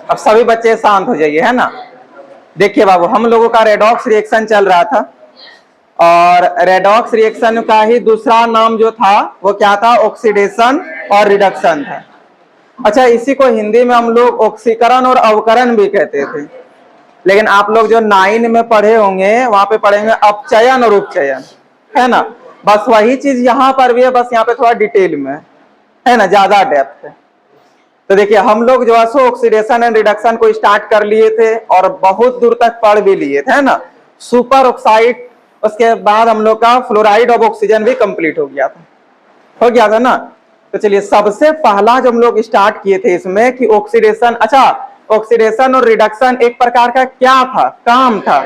अब सभी बच्चे शांत हो जाइए, है ना। देखिए बाबू, हम लोगों का रेडॉक्स रिएक्शन चल रहा था और रेडॉक्स रिएक्शन का ही दूसरा नाम जो था वो क्या था, ऑक्सीडेशन और रिडक्शन था। अच्छा, इसी को हिंदी में हम लोग ऑक्सीकरण और अवकरण भी कहते थे, लेकिन आप लोग जो 9 में पढ़े होंगे वहां पे पढ़ेंगे अपचयन और उपचयन, है ना। बस वही चीज यहाँ पर भी है, बस यहाँ पे थोड़ा डिटेल में है ना, ज्यादा डेप्थ है। तो देखिए, हम लोग जो है ऑक्सीडेशन एंड रिडक्शन को स्टार्ट कर लिए थे और बहुत दूर तक पढ़ भी लिए थे, है ना। सुपर ऑक्साइड, उसके बाद हम लोग का फ्लोराइड ऑफ ऑक्सीजन भी कंप्लीट हो गया था ना। तो चलिए, सबसे पहला जो हम लोग स्टार्ट किए थे इसमें कि ऑक्सीडेशन, अच्छा ऑक्सीडेशन और रिडक्शन एक प्रकार का क्या था, काम था।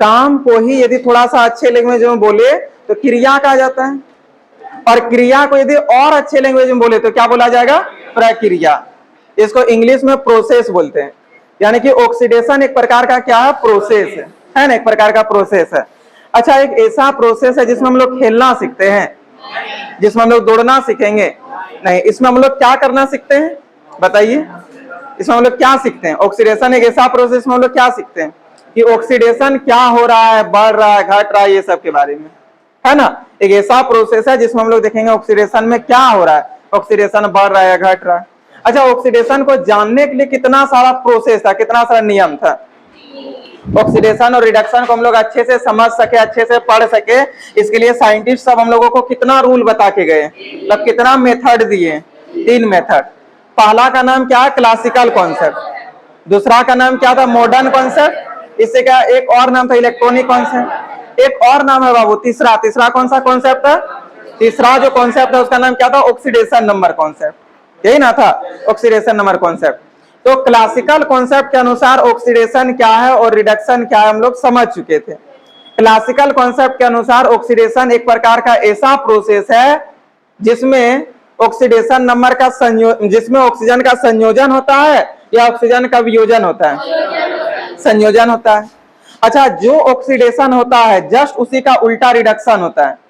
काम को ही यदि थोड़ा सा अच्छे लैंग्वेज में बोले तो क्रिया कहा जाता है, और क्रिया को यदि और अच्छे लैंग्वेज में बोले तो क्या बोला जाएगा, प्रक्रिया। इसको इंग्लिश में प्रोसेस बोलते हैं। यानी कि ऑक्सीडेशन एक प्रकार का क्या है, प्रोसेस है ना, एक प्रकार का प्रोसेस है। अच्छा, एक ऐसा प्रोसेस है जिसमें हम लोग खेलना सीखते हैं, जिसमें हम लोग दौड़ना सीखेंगे नहीं, इसमें हम लोग क्या करना सीखते हैं, बताइए। इसमें हम लोग क्या सीखते हैं, ऑक्सीडेशन एक ऐसा प्रोसेस में हम लोग क्या सीखते हैं कि ऑक्सीडेशन क्या हो रहा है, बढ़ रहा है, घट रहा है, ये सब के बारे में, है ना। एक ऐसा प्रोसेस है जिसमें हम लोग देखेंगे ऑक्सीडेशन में क्या हो रहा है, ऑक्सीडेशन बढ़ रहा है, घट रहा है। अच्छा, ऑक्सीडेशन को जानने के लिए कितना सारा प्रोसेस था, कितना सारा नियम था। ऑक्सीडेशन और रिडक्शन को हम लोग अच्छे से समझ सके, अच्छे से पढ़ सके, इसके लिए साइंटिस्ट सब हम लोगों को कितना रूल बता के गए, मतलब कितना मेथड दिए, 3 मेथड। पहला का नाम क्या है, क्लासिकल कॉन्सेप्ट। दूसरा का नाम क्या था, मॉडर्न कॉन्सेप्ट। इससे क्या एक और नाम था, इलेक्ट्रॉनिक कॉन्सेप्ट। एक और नाम है बाबू, तीसरा कौन सा कॉन्सेप्ट था, तीसरा जो कॉन्सेप्ट है उसका नाम क्या था, ऑक्सीडेशन नंबर कॉन्सेप्ट। यही ना था, ऑक्सीडेशन नंबर कॉन्सेप्ट। तो क्लासिकल कॉन्सेप्ट के अनुसार ऑक्सीडेशन क्या है और रिडक्शन क्या है हम लोग समझ चुके थे। क्लासिकल कॉन्सेप्ट के अनुसार ऑक्सीडेशन एक प्रकार का ऐसा प्रोसेस है जिसमें ऑक्सीडेशन नंबर का जिसमें ऑक्सीजन का संयोजन होता है या ऑक्सीजन का वियोजन होता है, संयोजन होता है। अच्छा, जो ऑक्सीडेशन होता है जस्ट उसी का उल्टा रिडक्शन होता है।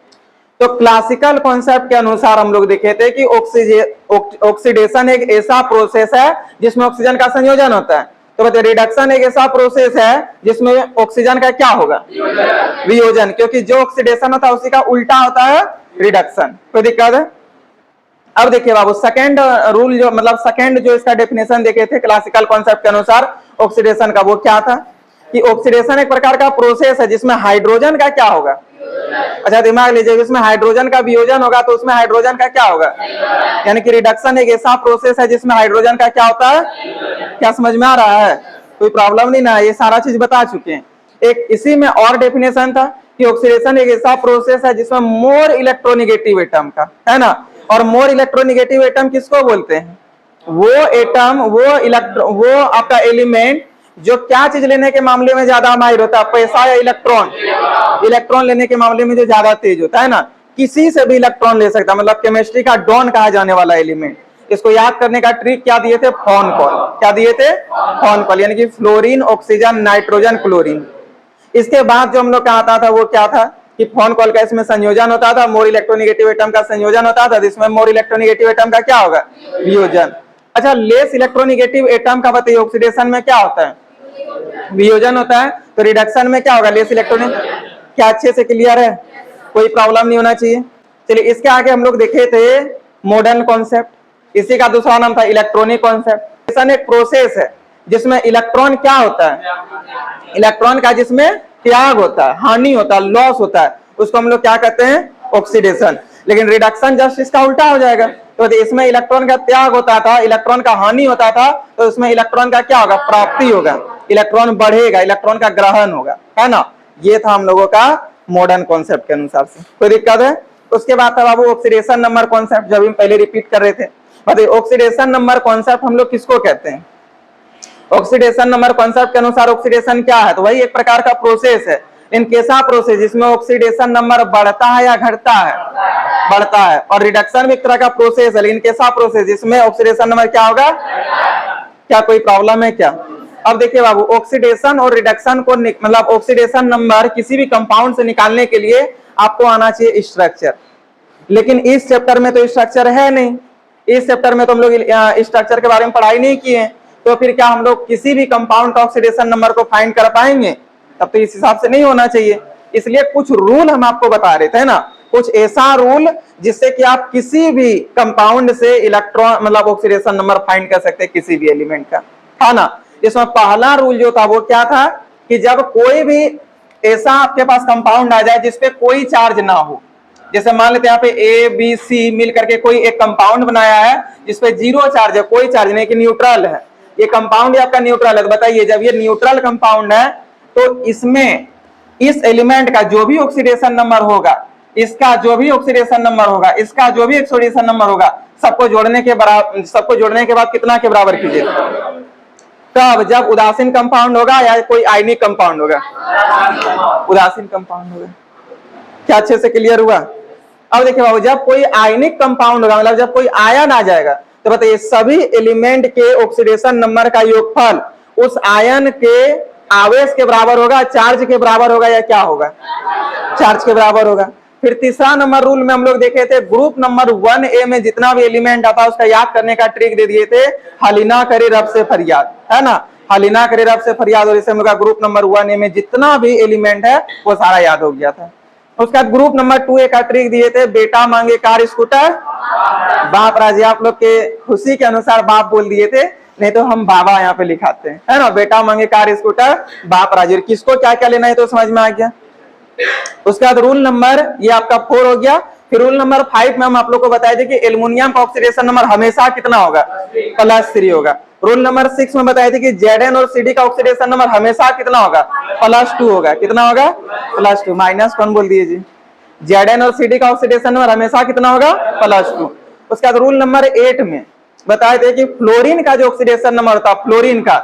तो क्लासिकल कॉन्सेप्ट के अनुसार हम लोग देखे थे कि ऑक्सीडेशन एक ऐसा प्रोसेस है जिसमें ऑक्सीजन का संयोजन होता है। तो बताइए, रिडक्शन एक ऐसा प्रोसेस है जिसमें ऑक्सीजन का क्या होगा, वियोजन, क्योंकि जो ऑक्सीडेशन होता है उसी का उल्टा होता है रिडक्शन। कोई दिक्कत है। अब देखिए बाबू, सेकंड रूल जो मतलब सेकंड जो इसका डेफिनेशन देखे थे क्लासिकल कॉन्सेप्ट के अनुसार ऑक्सीडेशन का, वो क्या था कि ऑक्सीडेशन एक प्रकार का प्रोसेस है जिसमें हाइड्रोजन का क्या होगा, अच्छा दिमाग लीजिए, इसमें हाइड्रोजन का वियोजन होगा तो उसमें हाइड्रोजन का क्या होगा, यानी कि रिडक्शन एक ऐसा प्रोसेस है जिसमें हाइड्रोजन का क्या होता है। क्या समझ में आ रहा है, कोई प्रॉब्लम नहीं ना, ये सारा चीज बता चुके हैं। एक इसी में और डेफिनेशन था कि ऑक्सीडेशन एक ऐसा प्रोसेस है जिसमें मोर इलेक्ट्रोनिगेटिव एटम का, है ना। और मोर इलेक्ट्रोनिगेटिव एटम किसको बोलते हैं, वो एटम, वो आपका एलिमेंट जो क्या चीज लेने के मामले में ज्यादा माहिर होता है, पैसा या इलेक्ट्रॉन, इलेक्ट्रॉन लेने के मामले में जो ज्यादा तेज होता है ना, किसी से भी इलेक्ट्रॉन ले सकता है, मतलब केमिस्ट्री का डॉन कहा जाने वाला एलिमेंट। इसको याद करने का ट्रिक क्या दिए थे, फोन कॉल। क्या दिए थे, फोन कॉल, यानी कि फ्लोरीन, ऑक्सीजन, नाइट्रोजन, क्लोरीन। इसके बाद जो हम लोग का आता था वो क्या था कि फोन कॉल का इसमें संयोजन होता था, मोर इलेक्ट्रोनिगेटिव एटम का संयोजन होता था, जिसमें मोर इलेक्ट्रोनिगेटिव एटम का क्या होगा, वियोजन। अच्छा, लेस इलेक्ट्रोनिगेटिव एटम का बताइए ऑक्सीडेशन में क्या होता है, वियोजन होता है। तो रिडक्शन में क्या होगा, लेस इलेक्ट्रॉनिक। क्या अच्छे से क्लियर है, कोई प्रॉब्लम नहीं होना चाहिए। चलिए, इसके आगे हम लोग देखे थे मॉडर्न कॉन्सेप्ट, इसी का दूसरा नाम था इलेक्ट्रॉनिक कॉन्सेप्ट। एक प्रोसेस है जिसमें इलेक्ट्रॉन क्या होता है, इलेक्ट्रॉन का जिसमें त्याग होता है, हानि होता है, लॉस होता है, उसको हम लोग क्या कहते हैं, ऑक्सीडेशन। लेकिन रिडक्शन जस्ट इसका उल्टा हो जाएगा। तो इसमें इलेक्ट्रॉन का त्याग होता था, इलेक्ट्रॉन का हानि होता था, तो इसमें इलेक्ट्रॉन का क्या होगा, प्राप्ति होगा, इलेक्ट्रॉन बढ़ेगा, इलेक्ट्रॉन का ग्रहण होगा, है ना। ये था हम लोगों का मॉडर्न कॉन्सेप्ट के अनुसार से। कोई दिक्कत है। उसके बाद था बाबू ऑक्सीडेशन नंबर कॉन्सेप्ट, जब हम पहले रिपीट कर रहे थे। बताइए, ऑक्सीडेशन नंबर कॉन्सेप्ट हम लोग किसको कहते हैं, ऑक्सीडेशन नंबर कॉन्सेप्ट के अनुसार ऑक्सीडेशन क्या है, तो वही एक प्रकार का प्रोसेस है, इन कैसा प्रोसेस जिसमें ऑक्सीडेशन नंबर बढ़ता है या घटता है, बढ़ता है। और रिडक्शन भी एक तरह का प्रोसेस है, लेकिन कैसा प्रोसेस जिसमें ऑक्सीडेशन नंबर क्या होगा। क्या कोई प्रॉब्लम है क्या। अब देखिए बाबू, ऑक्सीडेशन और रिडक्शन को मतलब ऑक्सीडेशन नंबर किसी भी कंपाउंड से निकालने के लिए आपको आना चाहिए स्ट्रक्चर, लेकिन इस चैप्टर में तो स्ट्रक्चर है नहीं, इस चैप्टर में तो हम लोग स्ट्रक्चर के बारे में पढ़ाई नहीं किए। तो फिर क्या हम लोग किसी भी कंपाउंड का ऑक्सीडेशन नंबर को फाइंड कर पाएंगे? तब तो इस हिसाब से नहीं होना चाहिए। इसलिए कुछ रूल हम आपको बता रहे थे ना, कुछ ऐसा रूल जिससे कि आप किसी भी कंपाउंड से इलेक्ट्रॉन मतलब ऑक्सीडेशन नंबर फाइंड कर सकते हैं किसी भी एलिमेंट का, था ना। इसमें पहला रूल जो था वो क्या था कि जब कोई भी ऐसा आपके पास कंपाउंड आ जाए जिसपे कोई चार्ज ना हो, जैसे मान लेते हैं यहाँ पे ए बी सी मिल करके कोई एक कंपाउंड बनाया है जिसपे जीरो चार्ज है, कोई चार्ज नहीं, कि न्यूट्रल है, ये कंपाउंड आपका न्यूट्रल है। तो बताइए जब ये न्यूट्रल कंपाउंड है तो इसमें इस एलिमेंट का जो भी ऑक्सीडेशन नंबर होगा, इसका जो भी ऑक्सीडेशन नंबर होगा, इसका जो भी ऑक्सीडेशन नंबर होगा, सबको जोड़ने के बाद कितना के बराबर कीजिए? तब जब उदासीन कंपाउंड होगा या कोई आयनिक कंपाउंड होगा? उदासीन कंपाउंड होगा। क्या अच्छे से क्लियर हुआ? अब देखिए बाबू, जब कोई आयनिक कंपाउंड होगा मतलब जब कोई आयन आ जाएगा तो बताइए सभी एलिमेंट के ऑक्सीडेशन नंबर का योगफल उस आयन के आवेश के बराबर होगा, चार्ज के बराबर होगा, या क्या होगा? चार्ज के बराबर होगा। फिर तीसरा नंबर रूल में हम लोग देखे थे, ग्रुप नंबर 1A में जितना भी एलिमेंट आता है उसका याद करने का ट्रिक दे दिए थे, हलिना करे रब से फरियाद, है ना, हलिना करे रब से फरियाद। और इसे हम लोग ग्रुप नंबर 1A में जितना भी एलिमेंट है वो सारा याद हो गया था। उसके बाद ग्रुप नंबर 2A का ट्रिक दिए थे, बेटा मांगे कार स्कूटर बाप राजी। आप लोग के खुशी के अनुसार बाप बोल दिए थे, नहीं तो हम बाबा यहाँ पे लिखाते हैं, है ना। बेटा मांगे कार स्कूटर बाप राजी। किसको क्या क्या लेना है तो समझ में आ गया। उसके बाद रूल नंबर ये आपका 4 हो गया। फिर रूल नंबर 5 में हम आप लोग को बताए थे कि एल्युमिनियम का ऑक्सीडेशन नंबर हमेशा कितना होगा? +3 होगा। रूल नंबर 6 में बताए थे कि Zn और Cd का ऑक्सीडेशन नंबर हमेशा कितना होगा? +2 होगा। कितना होगा? +2। -1 बोल दिए जी। Zn और Cd का ऑक्सीडेशन नंबर हमेशा कितना होगा? +2। उसके बाद रूल नंबर 8 में बताए थे कि फ्लोरीन का जो ऑक्सीडेशन नंबर होता है, फ्लोरीन का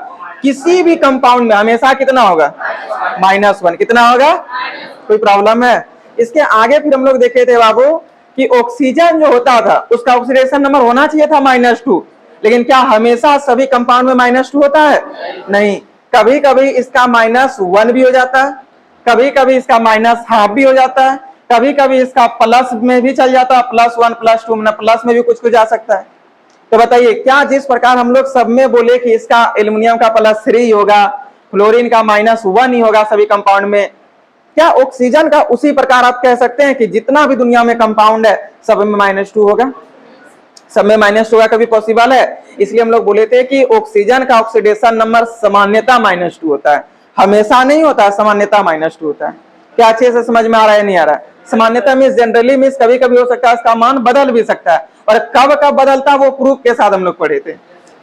किसी भी कंपाउंड में हमेशा कितना होगा? -1। कितना होगा? कोई प्रॉब्लम है? इसके आगे फिर हम लोग देखे थे बाबू कि ऑक्सीजन जो होता था उसका ऑक्सीडेशन नंबर होना चाहिए था -2, लेकिन क्या हमेशा सभी कंपाउंड में -2 होता है? नहीं, कभी कभी इसका -1 भी हो जाता है, कभी कभी इसका -½ भी हो जाता है, कभी कभी इसका प्लस में भी चल जाता है, +1 +2 मतलब प्लस में भी कुछ कुछ जा सकता है। तो बताइए क्या जिस प्रकार हम लोग सब में बोले कि इसका एल्युमिनियम का +3 होगा, फ्लोरीन का -1 ही होगा सभी कंपाउंड में, क्या ऑक्सीजन का उसी प्रकार आप कह सकते हैं कि जितना भी दुनिया में कंपाउंड है सब में -2 होगा? सब में -2 होगा कभी पॉसिबल है? इसलिए हम लोग बोले थे कि ऑक्सीजन का ऑक्सीडेशन नंबर सामान्यतः -2 होता है, हमेशा नहीं होता है, सामान्यतः -2 होता है। क्या अच्छे से समझ में आ रहा है? नहीं आ रहा है? सामान्यतः मींस जनरली मींस कभी कभी हो सकता है इसका मान बदल भी सकता है, और कब कब बदलता है वो प्रूफ के साथ हम लोग पढ़े थे।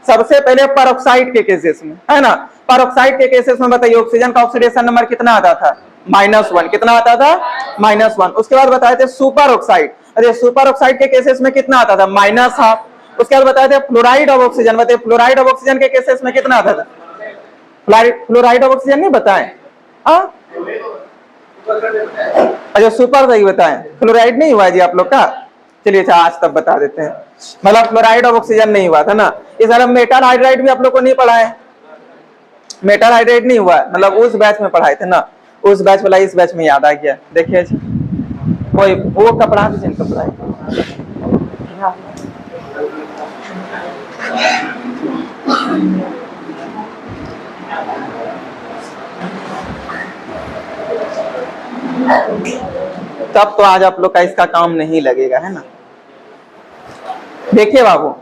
सबसे पहले परऑक्साइड के केसेस में, है ना, परऑक्साइड के केसेस में बताइए ऑक्सीजन का ऑक्सीडेशन नंबर कितना आता था? -1। कितना आता था? -1। उसके बाद बताए थे सुपर ऑक्साइड, अरे सुपर ऑक्साइड के केसेस में कितना आता था? -½ उसके बाद बताए थे फ्लोराइड ऑफ ऑक्सीजन, बताइए फ्लोराइड ऑफ ऑक्सीजन के केसेस में कितना आता था? फ्लोराइड ऑफ ऑक्सीजन नहीं बताएं? हाँ अच्छा सुपर सही बताएं, फ्लोराइड नहीं हुआ जी आप लोग का? चलिए अच्छा आज तब बता देते हैं, मतलब फ्लोराइड ऑफ ऑक्सीजन नहीं हुआ था ना। इस तरह मेटल हाइड्राइड भी आप लोग को नहीं पढ़ा है, मेटल हाइड्राइड नहीं हुआ, मतलब उस बैच में पढ़ाए थे ना, उस बैच वाला इस बैच में याद आ गया। देखिए कोई वो कपड़ा दीजिए, कपड़ा तब तो आज आप लोग का इसका काम नहीं लगेगा, है ना। देखिए बाबू,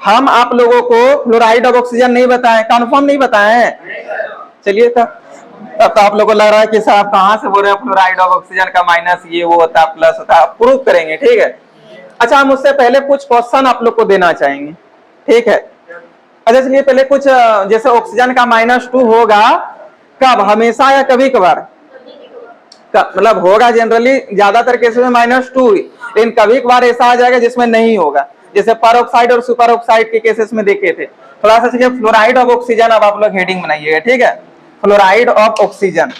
हम आप लोगों को फ्लोराइड ऑफ ऑक्सीजन नहीं बताएं, कंफर्म नहीं बताएं। चलिए तब तो आप लोगों को लग रहा है कि साहब कहां से बोल रहे हैं फ्लोराइड ऑफ ऑक्सीजन का माइनस ये वो होता है प्लस होता है, प्रूव करेंगे, ठीक है। अच्छा हम उससे पहले कुछ क्वेश्चन आप लोग को देना चाहेंगे, ठीक है। अच्छा चलिए पहले कुछ जैसे ऑक्सीजन का -2 होगा कब? हमेशा या कभी कभार? मतलब होगा जनरली ज्यादातर केसेस में -2, लेकिन कभी कभार ऐसा आ जाएगा जिसमें नहीं होगा, जैसे परऑक्साइड और सुपर ऑक्साइड के केसेस में देखे थे। थोड़ा सा चलिए फ्लोराइड ऑफ ऑक्सीजन अब आप लोग हेडिंग बनाइएगा, ठीक है। फ्लोराइड ऑफ ऑक्सीजन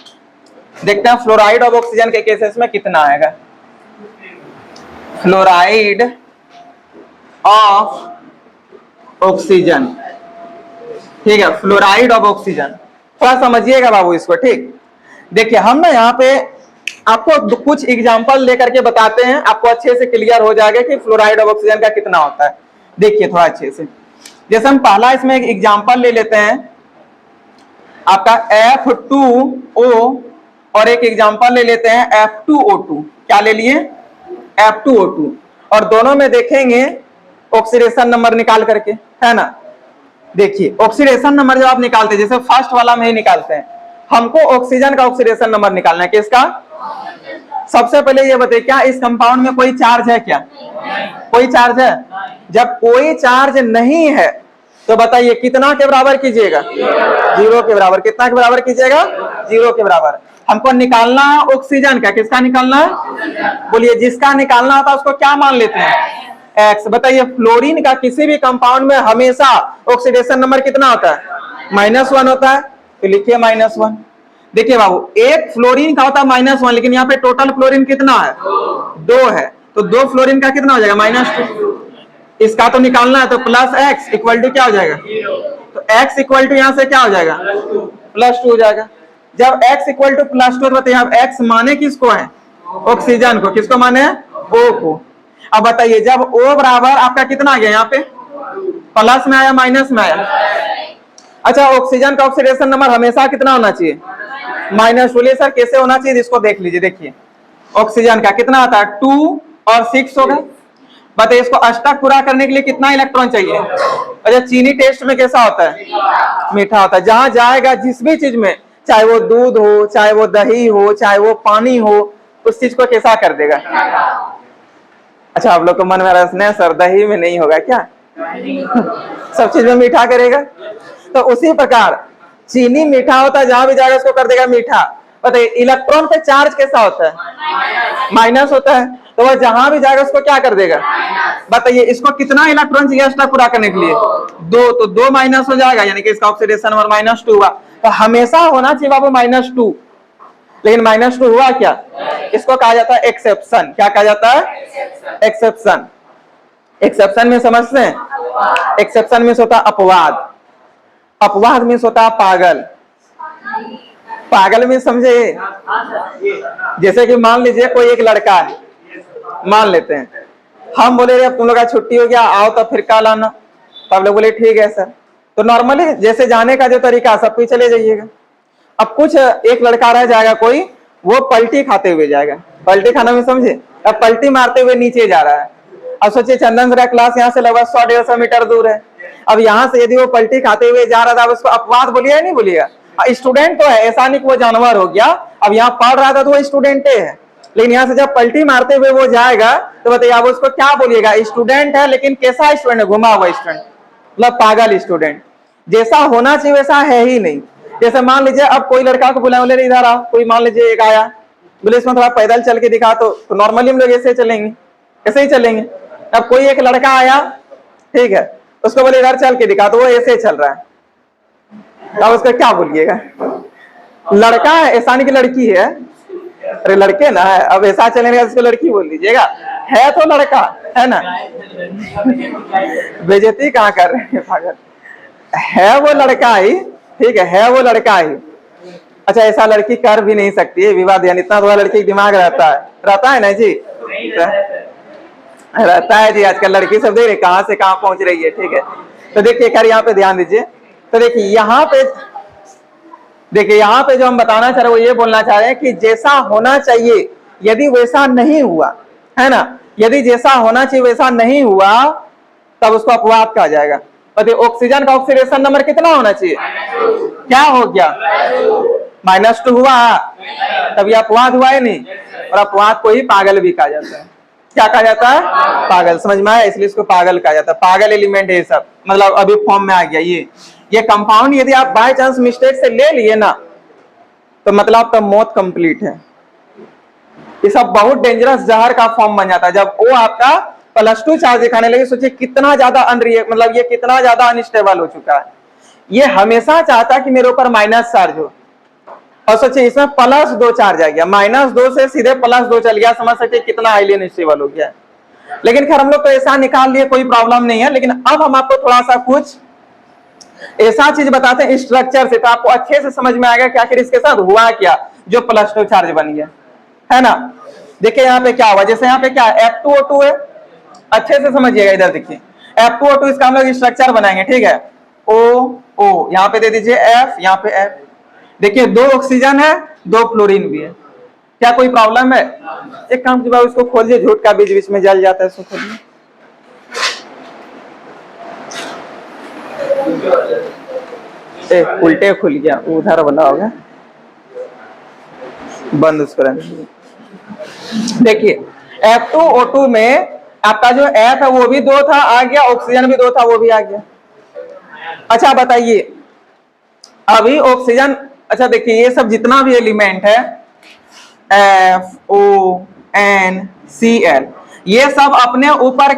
देखते हैं, फ्लोराइड ऑफ ऑक्सीजन के केसेस में कितना आएगा। फ्लोराइड ऑफ ऑक्सीजन, ठीक है, फ्लोराइड ऑफ ऑक्सीजन थोड़ा समझिएगा बाबू इसको, ठीक। देखिए हम ना यहाँ पे आपको कुछ एग्जांपल लेकर के बताते हैं, आपको अच्छे से क्लियर हो जाएगा कि फ्लोराइड ऑफ ऑक्सीजन का कितना होता है। देखिए थोड़ा अच्छे से, जैसे हम पहला इसमें एक एग्जांपल ले लेते हैं आपका F2O और एक एग्जांपल ले लेते हैं F2O2। क्या ले लिए? F2O2। और दोनों में देखेंगे ऑक्सीडेशन नंबर निकाल करके, है ना। देखिए ऑक्सीडेशन नंबर जब आप निकालते हैं, जैसे फर्स्ट वाला में ही निकालते हैं, हमको ऑक्सीजन का ऑक्सीडेशन नंबर निकालना है। किसका? सबसे पहले ये बताइए, क्या इस कंपाउंड में कोई चार्ज है? क्या कोई चार्ज है? जब कोई चार्ज नहीं है तो बताइए कितना के बराबर कीजिएगा? 0 के बराबर। कितना के बराबर कीजिएगा? 0 के बराबर। हमको निकालना है ऑक्सीजन का। किसका निकालना है? बोलिए। जिसका निकालना होता है उसको क्या मान लेते हैं? एक्स। बताइए फ्लोरीन का किसी भी कंपाउंड में हमेशा ऑक्सीडेशन नंबर कितना होता है? -1 होता है, तो लिखिए -1। देखिए बाबू, एक फ्लोरीन का होता है -1, लेकिन यहाँ पे टोटल फ्लोरीन कितना है? 2 है, तो 2 फ्लोरीन का कितना हो जाएगा? -2। इसका तो निकालना है, तो +x इक्वल टू क्या हो जाएगा? तो x इक्वल टू यहाँ से क्या हो जाएगा? +2 हो जाएगा। जब x इक्वल टू +2 बताइए अब x माने किसको है? ऑक्सीजन को। किसको माने? O को। अब बताइए जब O बराबर आपका कितना आ गया? यहाँ पे प्लस में आया माइनस में आया? अच्छा, ऑक्सीजन का ऑक्सीडेशन नंबर हमेशा कितना होना चाहिए? -2। बोलिए सर कैसे होना चाहिए? इसको देख लीजिए। देखिए ऑक्सीजन का कितना आता है? 2 और 6 होगा। बताइए इसको अष्टक पूरा करने के लिए कितना इलेक्ट्रॉन चाहिए? अच्छा, चीनी टेस्ट में कैसा होता है? मीठा होता है। जहां जाएगा जिस भी चीज में, चाहे वो दूध हो, चाहे वो दही हो, चाहे वो पानी हो, उस चीज को कैसा कर देगा? अच्छा, आप लोग को मन में रसना है सर, दही में नहीं होगा क्या? सब चीज में मीठा करेगा। तो उसी प्रकार चीनी मीठा होता है, जहां भी जाएगा उसको कर देगा मीठा। बताइए इलेक्ट्रॉन पे चार्ज कैसा होता है? माइनस होता है, तो वह जहां भी जाएगा उसको क्या कर देगा? बताइए इसको कितना इलेक्ट्रॉन चाहिए अष्टक पूरा करने के लिए? 2, तो 2 माइनस हो जाएगा, यानी कि इसका ऑक्सीडेशन नंबर -2 हुआ। तो हमेशा होना चाहिए बाबू -2, लेकिन -2 हुआ क्या? इसको कहा जाता है एक्सेप्शन। क्या कहा जाता है? एक्सेप्शन। एक्सेप्शन में समझते हैं? एक्सेप्शन में होता है अपवाद। अपवाद में होता है पागल। पागल में समझे? जैसे कि मान लीजिए कोई एक लड़का है, मान लेते हैं हम बोले रे अब तुम लोग का छुट्टी हो गया, आओ तो फिर कल आना। तो आप लोग बोले ठीक है सर। तो नॉर्मली जैसे जाने का जो तरीका सब कोई चले जाइएगा। अब कुछ एक लड़का रह जाएगा कोई, वो पलटी खाते हुए जाएगा। पलटी खाना में समझे? अब पलटी मारते हुए नीचे जा रहा है। अब सोचिए चंदन सर क्लास यहाँ से लगभग 100-150 मीटर दूर है। अब यहाँ से यदि वो पलटी खाते हुए जा रहा था, अब उसको अपवाद बोलिए या नहीं बोलिएगा? स्टूडेंट तो है, ऐसा नहीं कि वो जानवर हो गया। अब यहाँ पढ़ रहा था तो वो स्टूडेंट है, लेकिन यहाँ से जब पलटी मारते हुए वो जाएगा तो बताइए आप उसको क्या बोलिएगा? स्टूडेंट है, लेकिन कैसा स्टूडेंट है? घुमा हुआ स्टूडेंट, मतलब पागल स्टूडेंट। जैसा होना चाहिए वैसा है ही नहीं। जैसे मान लीजिए अब कोई लड़का को बुलाया, बोले इधर आओ, कोई मान लीजिए एक आया, बोले इसमें थोड़ा पैदल चल के दिखा, तो नॉर्मली हम लोग ऐसे चलेंगे, ऐसे ही चलेंगे। अब कोई एक लड़का आया, ठीक है, उसको बोले इधर चल के दिखा, तो वो ऐसे चल रहा है, अब उसका क्या बोलिएगा? लड़का है, ऐसा नहीं कि लड़की है। अरे लड़के ना है, अब ऐसा चलेगा उसको लड़की बोल दीजिएगा? है तो लड़का, है ना। बेइज्जती कहाँ कर रहे हैं पागल? है वो लड़का ही, ठीक है वो लड़का ही। अच्छा, ऐसा लड़की कर भी नहीं सकती है विवाह, ध्यान इतना थोड़ा लड़की दिमाग रहता है ना जी? रहता है जी। आजकल लड़की सब देख रहे कहां से कहां पहुंच रही है, ठीक है। तो देखिए खैर यहाँ पे ध्यान दीजिए। तो देखिए यहाँ पे जो हम बताना चाह रहे हैं वो ये बोलना चाह रहे हैं कि जैसा होना चाहिए यदि वैसा नहीं हुआ, है ना, यदि जैसा होना चाहिए वैसा नहीं हुआ तब उसको अपवाद कहा जाएगा। तो ऑक्सीजन का ऑक्सीडेशन नंबर कितना होना चाहिए? क्या हो गया? -2 हुआ, तब ये अपवाद हुआ है नहीं। और अपवाद को ही पागल भी कहा जाता है। क्या कहा जाता है? पागल। समझ में आया? इसलिए इसको पागल कहा जाता है। पागल एलिमेंट है सब, मतलब अभी फॉर्म में आ गया ये कंपाउंड। यदि आप बाय चांस मिस्टेक से ले लिए ना, तो मतलब तब मौत कंप्लीट है। ये सब बहुत डेंजरस जहर का फॉर्म बन जाता है जब वो आपका +2 चार्ज दिखाने लगे। सोचिए कितना ज्यादा मतलब ये कितना ज्यादा अनस्टेबल हो चुका है। ये हमेशा चाहता है कि मेरे ऊपर माइनस चार्ज हो, और सोचिए इसमें +2 चार्ज आ गया, -2 से सीधे +2 चल गया। समझ सकते कितना हाईली अनस्टेबल हो गया। लेकिन खैर हम लोग तो ऐसा निकाल लिए, कोई प्रॉब्लम नहीं है। लेकिन अब हम आपको थोड़ा सा कुछ ऐसा चीज बताते हैं स्ट्रक्चर से, तो आपको अच्छे से समझ में आएगा कि आखिर इसके साथ हुआ क्या जो +2 चार्ज बन गया, है ना। देखिए यहाँ पे क्या हुआ, जैसे यहाँ पे क्या F2O2 है, अच्छे से समझिएगा। इधर देखिए F2O2 इसका हम लोग स्ट्रक्चर बनाएंगे, ठीक है। O यहाँ पे दे दीजिए F, यहाँ पे F। देखिए 2 ऑक्सीजन है, 2 फ्लोरीन भी है, क्या कोई प्रॉब्लम है? एक काम कीजिए, उसको खोलिए, झूठ का बीच बीच में जल जाता है, उसको खोलिए। उल्टे खुल गया, उधर वाला होगा, बंद उसको। देखिए F2O2 में आपका जो F है वो भी 2 था, आ गया, ऑक्सीजन भी 2 था, वो भी आ गया। अच्छा बताइए, अभी ऑक्सीजन, अच्छा देखिए ये सब जितना भी एलिमेंट है FONCl, ये सब अपने ऊपर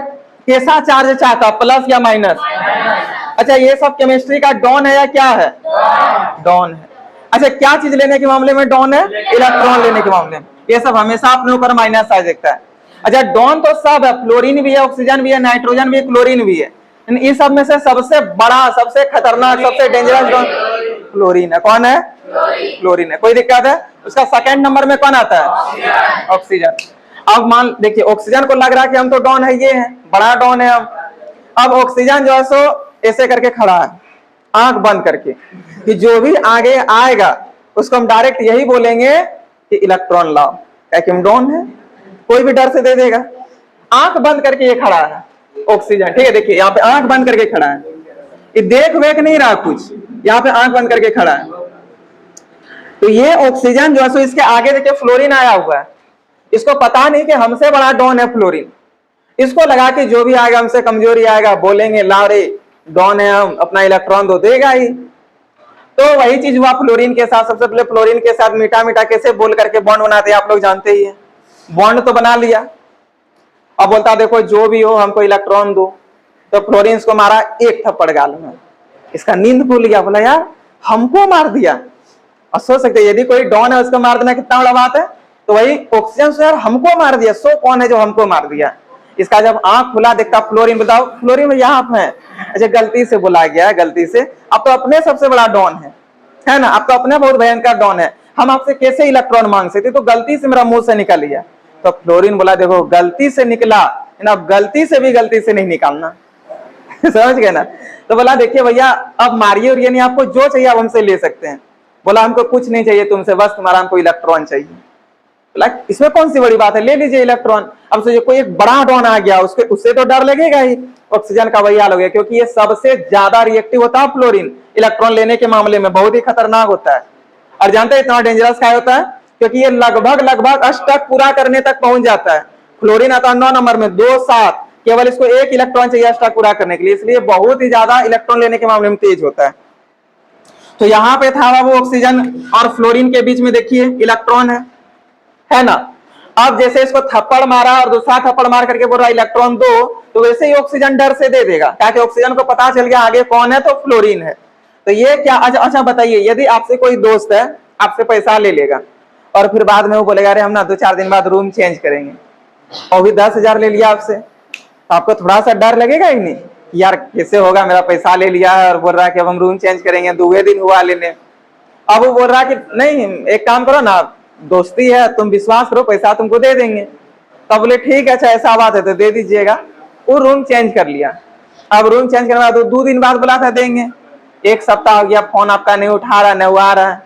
कैसा चार्ज चाहता, प्लस या माइनस? अच्छा ये सब केमिस्ट्री का डॉन है या क्या है? डॉन है। अच्छा क्या चीज लेने के मामले में डॉन है? इलेक्ट्रॉन लेने के मामले में ये सब हमेशा अपने ऊपर माइनस चार्ज देखता है। अच्छा डॉन तो सब है, फ्लोरीन भी है, ऑक्सीजन भी है, नाइट्रोजन भी है, क्लोरीन भी है। इन सब में से सबसे बड़ा, सबसे खतरनाक, सबसे डेंजरस डॉन क्लोरीन है। कौन है? क्लोरीन है। कोई दिक्कत है? उसका सेकंड नंबर में कौन आता है? ऑक्सीजन। अब मान देखिए ऑक्सीजन को लग रहा है कि हम तो डॉन है, ये है बड़ा डॉन है हम। अब ऑक्सीजन जो है सो ऐसे करके खड़ा है, आंख बंद करके, कि जो भी आगे आएगा उसको हम डायरेक्ट यही बोलेंगे कि इलेक्ट्रॉन लाओ, क्या कि हम डॉन है, कोई भी डर से दे देगा। आंख बंद करके ये खड़ा है ऑक्सीजन, ठीक है। देखिए यहाँ पे आंख बंद करके खड़ा है, ये देख वेख नहीं रहा कुछ, यहाँ पे आंख बंद करके खड़ा है। तो ये ऑक्सीजन जो है सो इसके आगे देखिए फ्लोरीन आया हुआ है, इसको पता नहीं कि हमसे बड़ा डॉन है फ्लोरीन। इसको लगा कि जो भी आएगा हमसे कमजोरी आएगा, बोलेंगे ला रे डॉन है हम, अपना इलेक्ट्रॉन तो देगा ही। तो वही चीज हुआ फ्लोरीन के साथ। सबसे पहले फ्लोरीन के साथ मीठा मीठा कैसे बोल करके बॉन्ड बनाते हैं आप लोग जानते ही है। बॉन्ड तो बना लिया, अब बोलता देखो जो भी हो हमको इलेक्ट्रॉन दो। तो फ्लोरीन को मारा एक थप्पड़ गाल में, इसका नींद भूल गया, बोला यार हमको मार दिया। और सोच सकते यदि कोई डॉन है उसको मार देना कितना बड़ा बात है। तो वही ऑक्सीजन से यार हमको मार दिया, सो कौन है जो हमको मार दिया। इसका जब आंख खुला देखता फ्लोरीन, बताओ फ्लोरीन भैया आप हैं? अच्छा गलती से बुला गया, गलती से। अब तो अपने सबसे बड़ा डॉन है ना, आप तो अपने बहुत भयंकर डॉन है, हम आपसे कैसे इलेक्ट्रॉन मांग सकते, तो गलती से मेरा मुंह से निकल गया। तो फ्लोरीन बोला देखो गलती से निकला ना, गलती से भी गलती से नहीं निकालना समझ गए ना। तो बोला देखिए भैया अब मारिए और ये नहीं, आपको जो चाहिए आप हमसे ले सकते हैं। बोला हमको कुछ नहीं चाहिए तुमसे, बस तुम्हारा हमको इलेक्ट्रॉन चाहिए। बोला इसमें कौन सी बड़ी बात है, ले लीजिए इलेक्ट्रॉन। अब सोचिए कोई एक बड़ा डॉन आ गया, उससे तो डर लगेगा ही। ऑक्सीजन का वही हाल हो गया, क्योंकि ये सबसे ज्यादा रिएक्टिव होता है फ्लोरीन, इलेक्ट्रॉन लेने के मामले में बहुत ही खतरनाक होता है। और जानते हैं इतना डेंजरस क्या होता है, क्योंकि ये लगभग अष्टक पूरा करने तक पहुंच जाता है। फ्लोरीन आता है 9 नंबर में, 2 7, केवल इसको 1 इलेक्ट्रॉन चाहिए अष्टक पूरा करने के लिए, इसलिए बहुत ही ज्यादा इलेक्ट्रॉन लेने के मामले में तेज होता है। तो यहाँ पे था वो ऑक्सीजन और फ्लोरीन के बीच में देखिए इलेक्ट्रॉन है ना। अब जैसे इसको थप्पड़ मारा और दूसरा थप्पड़ मार करके बोल रहा इलेक्ट्रॉन दो, तो वैसे ही ऑक्सीजन डर से दे देगा, ताकि ऑक्सीजन को पता चल गया आगे कौन है, तो फ्लोरीन है। तो ये क्या, अच्छा बताइए यदि आपसे कोई दोस्त है आपसे पैसा ले लेगा और फिर बाद में वो बोलेगा अरे हम ना 2-4 दिन बाद रूम चेंज करेंगे, और भी 10,000 ले लिया आपसे, तो आपको थोड़ा सा डर लगेगा ही नहीं, यार कैसे होगा, मेरा पैसा ले लिया है और बोल रहा है कि अब हम रूम चेंज करेंगे, 2 दिन हुआ लेने। अब वो बोल रहा है कि नहीं एक काम करो ना, दोस्ती है, तुम विश्वास करो, पैसा तुमको दे देंगे। तब बोले ठीक है, अच्छा ऐसा बात है तो दे दीजिएगा। वो रूम चेंज कर लिया। अब रूम चेंज करने बाद 2 दिन बाद बोला था देंगे, 1 सप्ताह हो गया, फोन आपका नहीं उठा रहा, नहीं आ रहा है।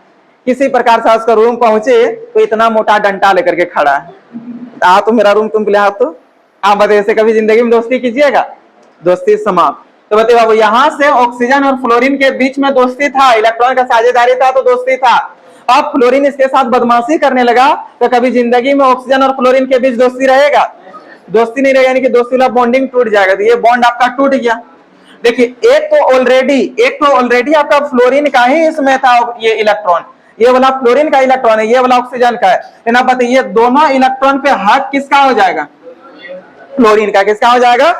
किसी प्रकार से उसका रूम पहुंचे तो इतना मोटा डंडा लेकर के खड़ा है, आ तो मेरा रूम तुम ले आओ। तो आप बताइए ऐसे कभी जिंदगी में दोस्ती कीजिएगा? दोस्ती समाप्त। तो बताइए बाबू यहाँ से ऑक्सीजन और फ्लोरीन के बीच में दोस्ती था, इलेक्ट्रॉन का साझेदारी था, तो दोस्ती था। अब फ्लोरीन इसके साथ बदमाशी करने लगा, तो कभी जिंदगी में ऑक्सीजन और फ्लोरीन के बीच दोस्ती रहेगा? दोस्ती नहीं रहेगा, यानी कि दोस्ती वाला बॉन्डिंग टूट जाएगा। तो ये बॉन्ड आपका टूट गया। देखिए एक तो ऑलरेडी आपका फ्लोरीन का ही इसमें था ये इलेक्ट्रॉन, ये वाला फ्लोरीन का इलेक्ट्रॉन है, ये वाला ऑक्सीजन का है। लेकिन आप बताइए दोनों इलेक्ट्रॉन पे हक किसका हो जाएगा? फ्लोरीन का। किसका हो जाएगा?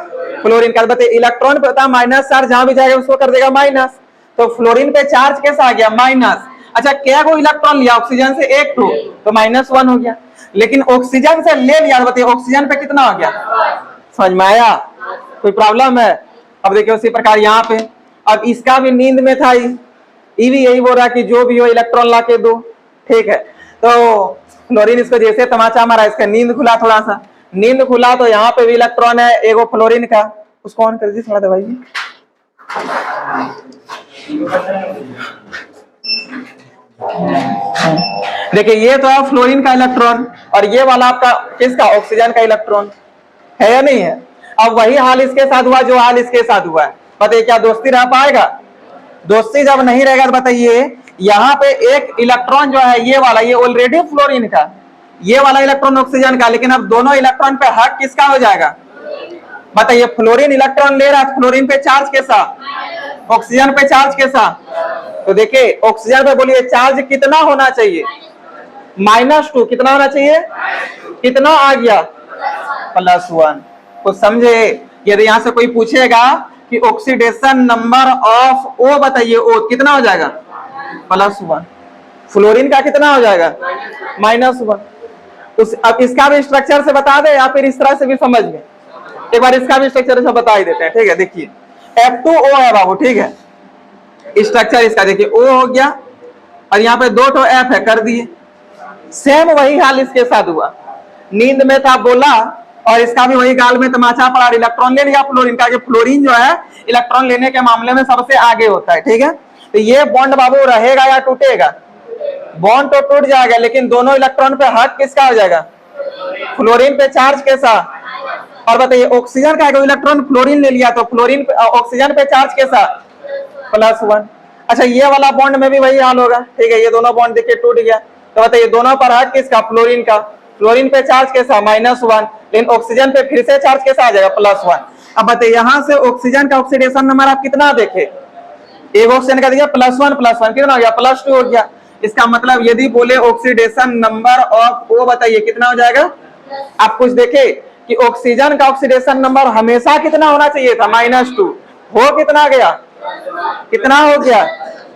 फ्लोरीन का। बताइए इलेक्ट्रॉन पे होता है माइनस चार्ज, जहां भी जाएगा उसको कर देगा माइनस, तो फ्लोरीन पे चार्ज कैसा आ गया? माइनस। अच्छा क्या को इलेक्ट्रॉन लिया ऑक्सीजन से? 1 तो -1 हो गया। लेकिन ऑक्सीजन से ले लिया, बताइए ऑक्सीजन पे कितना हो गया? समझ में आया? कोई प्रॉब्लम है? अब देखिए उसी प्रकार यहाँ पे, अब इसका भी नींद में था, ये भी यही बोल रहा कि जो भी हो इलेक्ट्रॉन ला के दो, ठीक है। तो फ्लोरीन इसको जैसे तमाचा मारा, इसका नींद खुला, थोड़ा सा नींद खुला, तो यहाँ पे भी इलेक्ट्रॉन है एगो फ्लोरीन का, उसको ऑन कर दीजिए थोड़ा दबाइए। देखिए ये तो है फ्लोरीन का इलेक्ट्रॉन और ये वाला आपका किसका, ऑक्सीजन का इलेक्ट्रॉन है या नहीं है। अब वही हाल इसके साथ हुआ जो हाल इसके साथ हुआ है, बताइए क्या दोस्ती रह पाएगा? दोस्ती जब नहीं रहेगा तो बताइए यहाँ पे एक इलेक्ट्रॉन जो है ये वाला, ये ऑलरेडी फ्लोरीन का, ये वाला इलेक्ट्रॉन ऑक्सीजन का, लेकिन अब दोनों इलेक्ट्रॉन पे हक किसका हो जाएगा? बताइए फ्लोरीन इलेक्ट्रॉन ले रहा है, फ्लोरीन पे चार्ज कैसा, ऑक्सीजन पे चार्ज कैसा। तो देखिए ऑक्सीजन पे बोलिए चार्ज कितना होना चाहिए, -2। कितना होना चाहिए, कितना आ गया, +1। कुछ समझे? यदि यहां से कोई पूछेगा कि ऑक्सीडेशन नंबर ऑफ O बताइए, O कितना हो जाएगा, +1। फ्लोरीन का कितना हो जाएगा, -1। अब इसका भी स्ट्रक्चर से बता दे या फिर इस तरह से भी समझ में, एक बार इसका भी स्ट्रक्चर से बता ही देते हैं। ठीक है, देखिए F2O है बाबू, ठीक है, स्ट्रक्चर इसका देखिए O हो गया और यहाँ पे 2 ठो F है, कर दिए। सेम वही हाल इसके साथ हुआ, नींद में था बोला और इसका भी वही गाल में तमाचा पड़ा, इलेक्ट्रॉन ले लिया फ्लोरीन का। फ्लोरीन जो है इलेक्ट्रॉन लेने के मामले में सबसे आगे होता है, ठीक है। तो ये बॉन्ड बाबू रहेगा या टूटेगा, बॉन्ड तो टूट जाएगा, लेकिन दोनों इलेक्ट्रॉन पे हक किसका हो जाएगा, फ्लोरीन पे चार्ज कैसा। और बताइए ऑक्सीजन का इलेक्ट्रॉन फ्लोरीन ले लिया तो फ्लोरीन पे ऑक्सीजन पे चार्ज कैसा, +1। अच्छा ये वाला बॉन्ड में भी वही हाल होगा, ठीक है, ये दोनों बॉन्ड देखिए टूट गया, तो बताइए दोनों पर हक किसका, फ्लोरीन का। फ्लोरीन पे चार्ज कैसा, -1, लेकिन ऑक्सीजन पे फिर से चार्ज कैसा आ जाएगा, +1। अब बताइए यहाँ से ऑक्सीजन का ऑक्सीडेशन नंबर आप कितना देखे, एक ऑक्सीजन का देखिए +1 कितना हो गया, +2 हो गया। इसका मतलब यदि बोले ऑक्सीडेशन नंबर ऑफ O बताइए कितना हो जाएगा। आप कुछ देखे कि ऑक्सीजन का ऑक्सीडेशन नंबर हमेशा कितना होना चाहिए था, -2, हो कितना गया, कितना हो गया,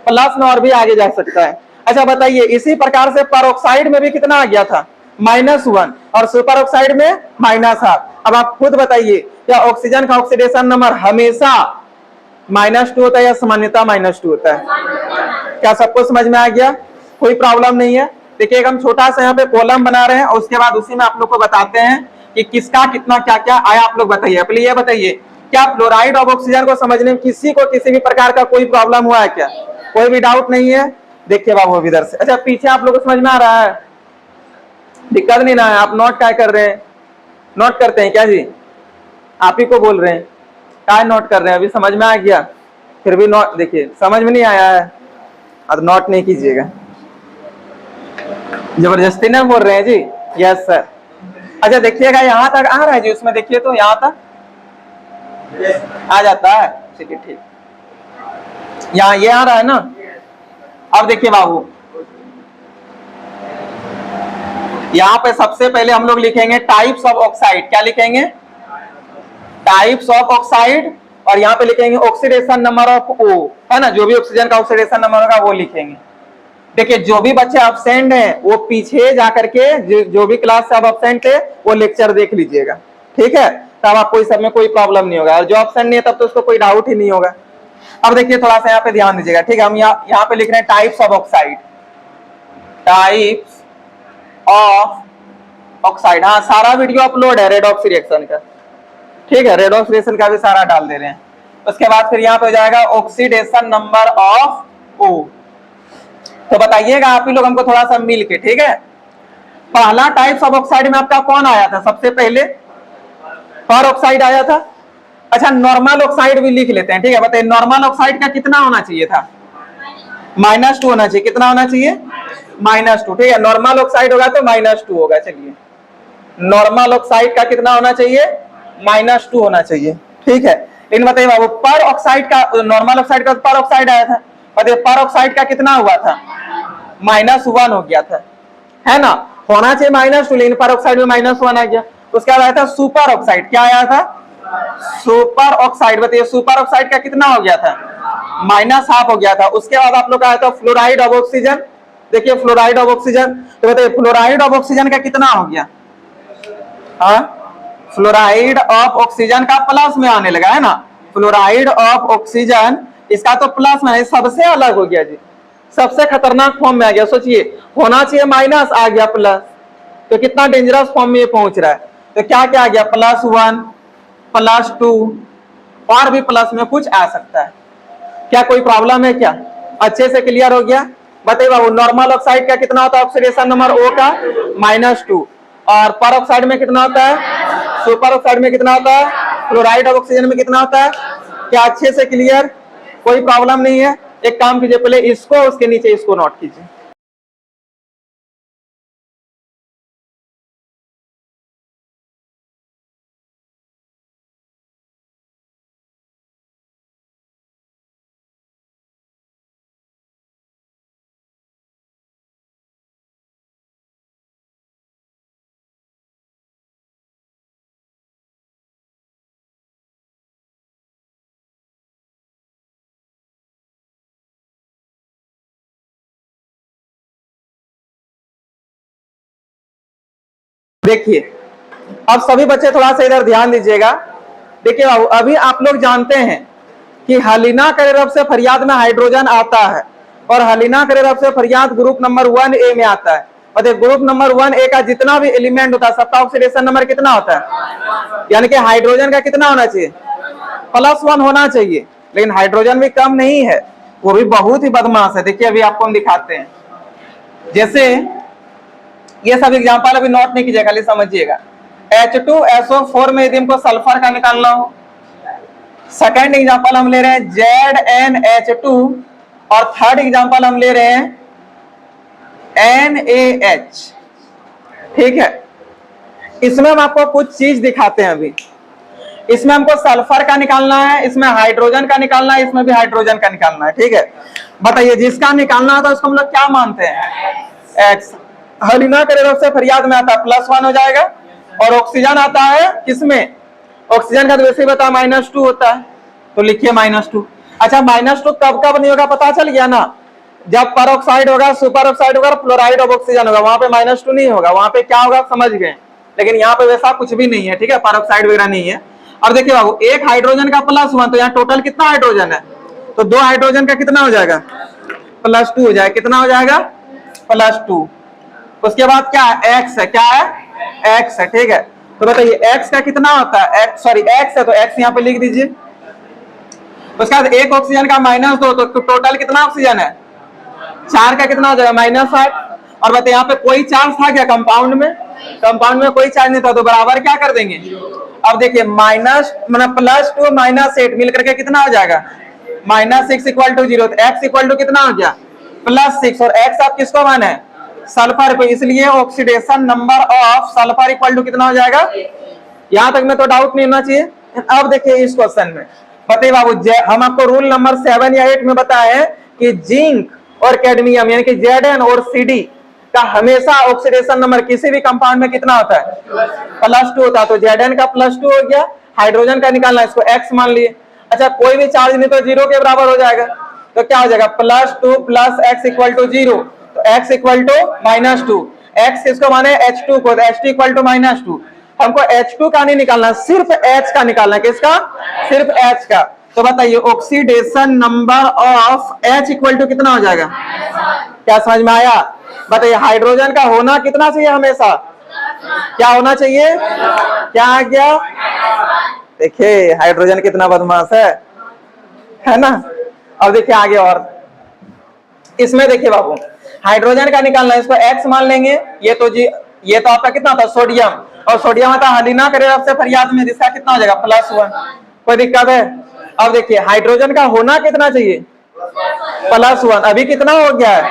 प्लस में और भी आगे जा सकता है। अच्छा बताइए इसी प्रकार से परऑक्साइड में भी कितना आ गया था, -1 और सुपर ऑक्साइड में -1/2। अब आप खुद बताइए क्या ऑक्सीजन का ऑक्सीडेशन नंबर हमेशा -2 होता है या सामान्यता -2 होता है? क्या सबको समझ में आ गया, कोई प्रॉब्लम नहीं है। देखिए हम छोटा सा यहाँ पे कॉलम बना रहे हैं और उसके बाद उसी में आप लोग को बताते हैं कि किसका कितना क्या क्या आया। आप लोग बताइए, पहले ये बताइए क्या फ्लोराइड ऑफ ऑक्सीजन को समझने में किसी को किसी भी प्रकार का कोई प्रॉब्लम हुआ है क्या, कोई भी डाउट नहीं है? देखिए बाबू इधर से, अच्छा पीछे आप लोग को समझ में आ रहा है, दिक्कत नहीं ना है? आप नोट क्या कर रहे हैं, नोट करते हैं क्या जी, आप ही को बोल रहे हैं, क्या नोट कर रहे हैं? अभी समझ में आ गया, फिर भी नोट, देखिए समझ में नहीं आया है अब नोट नहीं कीजिएगा, जबरदस्ती ना बोल रहे हैं जी। Yes sir. अच्छा देखिएगा यहाँ तक आ रहा है जी, उसमें देखिए तो यहाँ तक आ जाता है, ठीक है ठीक, यहाँ ये आ रहा है ना। अब देखिए बाबू यहाँ पे सबसे पहले हम लोग लिखेंगे टाइप्स ऑफ ऑक्साइड, क्या लिखेंगे, टाइप्स ऑफ ऑक्साइड, और यहाँ पे लिखेंगे ऑक्सीडेशन नंबर ऑफ O, है ना, जो भी ऑक्सीजन का ऑक्सीडेशन नंबर होगा वो लिखेंगे। देखिए जो भी बच्चे एब्सेंट हैं वो पीछे जाकर के जो भी क्लास से आप एब्सेंट थे वो लेक्चर देख लीजिएगा, ठीक है, तब आपको इस सब में कोई प्रॉब्लम नहीं होगा, और जो एब्सेंट नहीं है तब तो उसको कोई डाउट ही नहीं होगा। अब देखिए थोड़ा सा यहाँ पे ध्यान दीजिएगा, ठीक है, हम यहाँ पे लिख रहे हैं types of oxide, types of oxide. हाँ सारा वीडियो अपलोड है रेडॉक्स रिएक्शन का, ठीक है, रेडॉक्स रिएक्शन का भी सारा डाल दे रहे हैं। उसके बाद फिर यहाँ पे हो जाएगा ऑक्सीडेशन नंबर ऑफ O। तो बताइएगा आप ही लोग हमको थोड़ा सा मिल के, ठीक है। पहला टाइप्स ऑफ ऑक्साइड में आपका कौन आया था सबसे पहले, पर ऑक्साइड आया था। अच्छा नॉर्मल ऑक्साइड भी लिख लेते हैं, ठीक है, बताइए नॉर्मल ऑक्साइड का कितना होना चाहिए था, -2 होना चाहिए, कितना होना चाहिए, -2, ठीक है, नॉर्मल ऑक्साइड होगा तो -2 होगा। चलिए नॉर्मल ऑक्साइड का कितना होना चाहिए, -2 होना चाहिए, ठीक है। लेकिन बताइए बाबू पर ऑक्साइड का, नॉर्मल ऑक्साइड का पर ऑक्साइड आया था, बताइए पर ऑक्साइड का कितना हुआ था, -1 हो गया था, है ना, होना चाहिए -2 लेकिन पर ऑक्साइड में -1 आ गया। उसके बाद आया था सुपर ऑक्साइड, क्या आया था, सुपर ऑक्साइड, बताइए सुपर ऑक्साइड का कितना हो गया था, -1/2 हो गया था। उसके बाद आप लोग का आया था फ्लोराइड ऑफ ऑक्सीजन, देखिए फ्लोराइड ऑफ ऑक्सीजन, तो बताइए फ्लोराइड ऑफ ऑक्सीजन का कितना हो गया, हाँ फ्लोराइड ऑफ ऑक्सीजन का प्लस में आने लगा, है ना, फ्लोराइड ऑफ ऑक्सीजन इसका तो प्लस में है, सबसे अलग हो गया जी, सबसे खतरनाक फॉर्म में आ गया। सोचिए होना चाहिए माइनस, आ गया प्लस, तो कितना डेंजरस फॉर्म में ये पहुंच रहा है। तो क्या क्या आ गया, +1 +2 और भी प्लस में कुछ आ सकता है। क्या कोई प्रॉब्लम है क्या? अच्छे से क्लियर हो गया? बताइए बाबू, नॉर्मल ऑक्साइड का कितना होता है ऑक्सीडेशन नंबर O का -2, और पर ऑक्साइड में कितना होता है, सुपर ऑक्साइड में कितना होता है, क्लोराइड ऑफ ऑक्सीजन में कितना होता है? क्या अच्छे से क्लियर? कोई प्रॉब्लम नहीं है? एक काम कीजिए, पहले इसको उसके नीचे इसको नोट कीजिए। देखिए, अब सभी बच्चे थोड़ा सा इधर ध्यान दीजिएगा। देखिए बाबू, अभी आप लोग जानते हैं कि हलीना करेरब से फरियाद में हाइड्रोजन आता है, और हलीना करेरब से फरियाद ग्रुप नंबर 1A में आता है। और ग्रुप नंबर 1A का जितना भी एलिमेंट होता है सबका ऑक्सीडेशन नंबर कितना होता है? यानी कि हाइड्रोजन का कितना होना चाहिए? +1 होना चाहिए। लेकिन हाइड्रोजन भी कम नहीं है, वो भी बहुत ही बदमाश है। देखिए अभी आपको हम दिखाते हैं। जैसे ये सब एग्जांपल अभी नोट नहीं कीजिएगा, खाली समझिएगा। H2SO4 में यदि हमको सल्फर का निकालना हो, सेकेंड एग्जांपल हम ले रहे हैं ZnH2, और थर्ड एग्जांपल हम ले रहे हैं NaH। ठीक है, इसमें हम आपको कुछ चीज दिखाते हैं। अभी इसमें हमको सल्फर का निकालना है, इसमें हाइड्रोजन का निकालना है, इसमें भी हाइड्रोजन का निकालना है। ठीक है, बताइए जिसका निकालना होता है उसको हम लोग क्या मानते हैं? X। हलीना करेरब से फरियाद में आता है +1 हो जाएगा, और ऑक्सीजन आता है किसमें? ऑक्सीजन का तो वैसे ही बता -2 होता है, तो लिखिए -2। अच्छा, -2 कब कब नहीं होगा पता चल गया ना? जब पर ऑक्साइड होगा, सुपर ऑक्साइड होगा, फ्लोराइड ऑफ ऑक्सीजन होगा, वहां पे -2 नहीं होगा, वहां पे क्या होगा समझ गए। लेकिन यहाँ पे वैसा कुछ भी नहीं है। ठीक है, पर ऑक्साइड वगैरह नहीं है। और देखिए बाबू, एक हाइड्रोजन का +1, तो यहाँ टोटल कितना हाइड्रोजन है? तो 2 हाइड्रोजन का कितना हो जाएगा? +2 हो जाएगा। कितना हो जाएगा? +2। उसके बाद क्या है? X है। क्या है? X है। ठीक है, तो बताइए X का कितना होता है? X है, तो X यहाँ पे लिख दीजिए। उसके बाद एक ऑक्सीजन का -2, तो टोटल कितना ऑक्सीजन है? 4 का कितना हो जाएगा? -8। और बताइए यहाँ पे कोई चार्ज था क्या कंपाउंड में? कंपाउंड में कोई चार्ज नहीं था, तो बराबर क्या कर देंगे? अब देखिए +2 -8 मिल करके कितना हो जाएगा? -6 = 0। तो X = कितना हो गया? +6। और X आप किसको माने हैं? सल्फर को, इसलिए ऑक्सीडेशन नंबर ऑफ सल्फर = कितना हो जाएगा? यहां तक में तो डाउट नहीं होना चाहिए। अब देखिए इस क्वेश्चन में बताइए बाबू, हम आपको रूल नंबर 7 या 8 में बताए हैं कि जिंक और कैडमियम यानी कि Zn और Cd का हमेशा ऑक्सीडेशन नंबर किसी भी कंपाउंड में कितना होता है? +2 होता है। तो Zn का +2 हो गया, हाइड्रोजन का निकालना, इसको X मान लिए। अच्छा, कोई भी चार्ज नहीं तो 0 के बराबर हो जाएगा, तो क्या हो जाएगा? +2 + X = 0। तो X = -2। X किसको माने? H2 को, तो H2 = -2। हमको H2 का नहीं निकालना, सिर्फ H का निकालना है। किसका? सिर्फ H का। तो बताइए ऑक्सीडेशन नंबर ऑफ H = कितना हो जाएगा? क्या समझ में आया? बताइए हाइड्रोजन का होना कितना चाहिए हमेशा? क्या होना चाहिए? क्या आ गया? देखिए हाइड्रोजन कितना बदमाश है ना? अब देखिए आगे, और इसमें देखिए बाबू, हाइड्रोजन का निकालना, इसको X मान लेंगे। ये तो आपका कितना था? सोडियम, और सोडियम आता हलीना करेरब से फरियाद में, जिसका कितना हो जाएगा? +1। कोई दिक्कत है? अब देखिए हाइड्रोजन का होना कितना चाहिए? +1। अभी कितना हो गया है?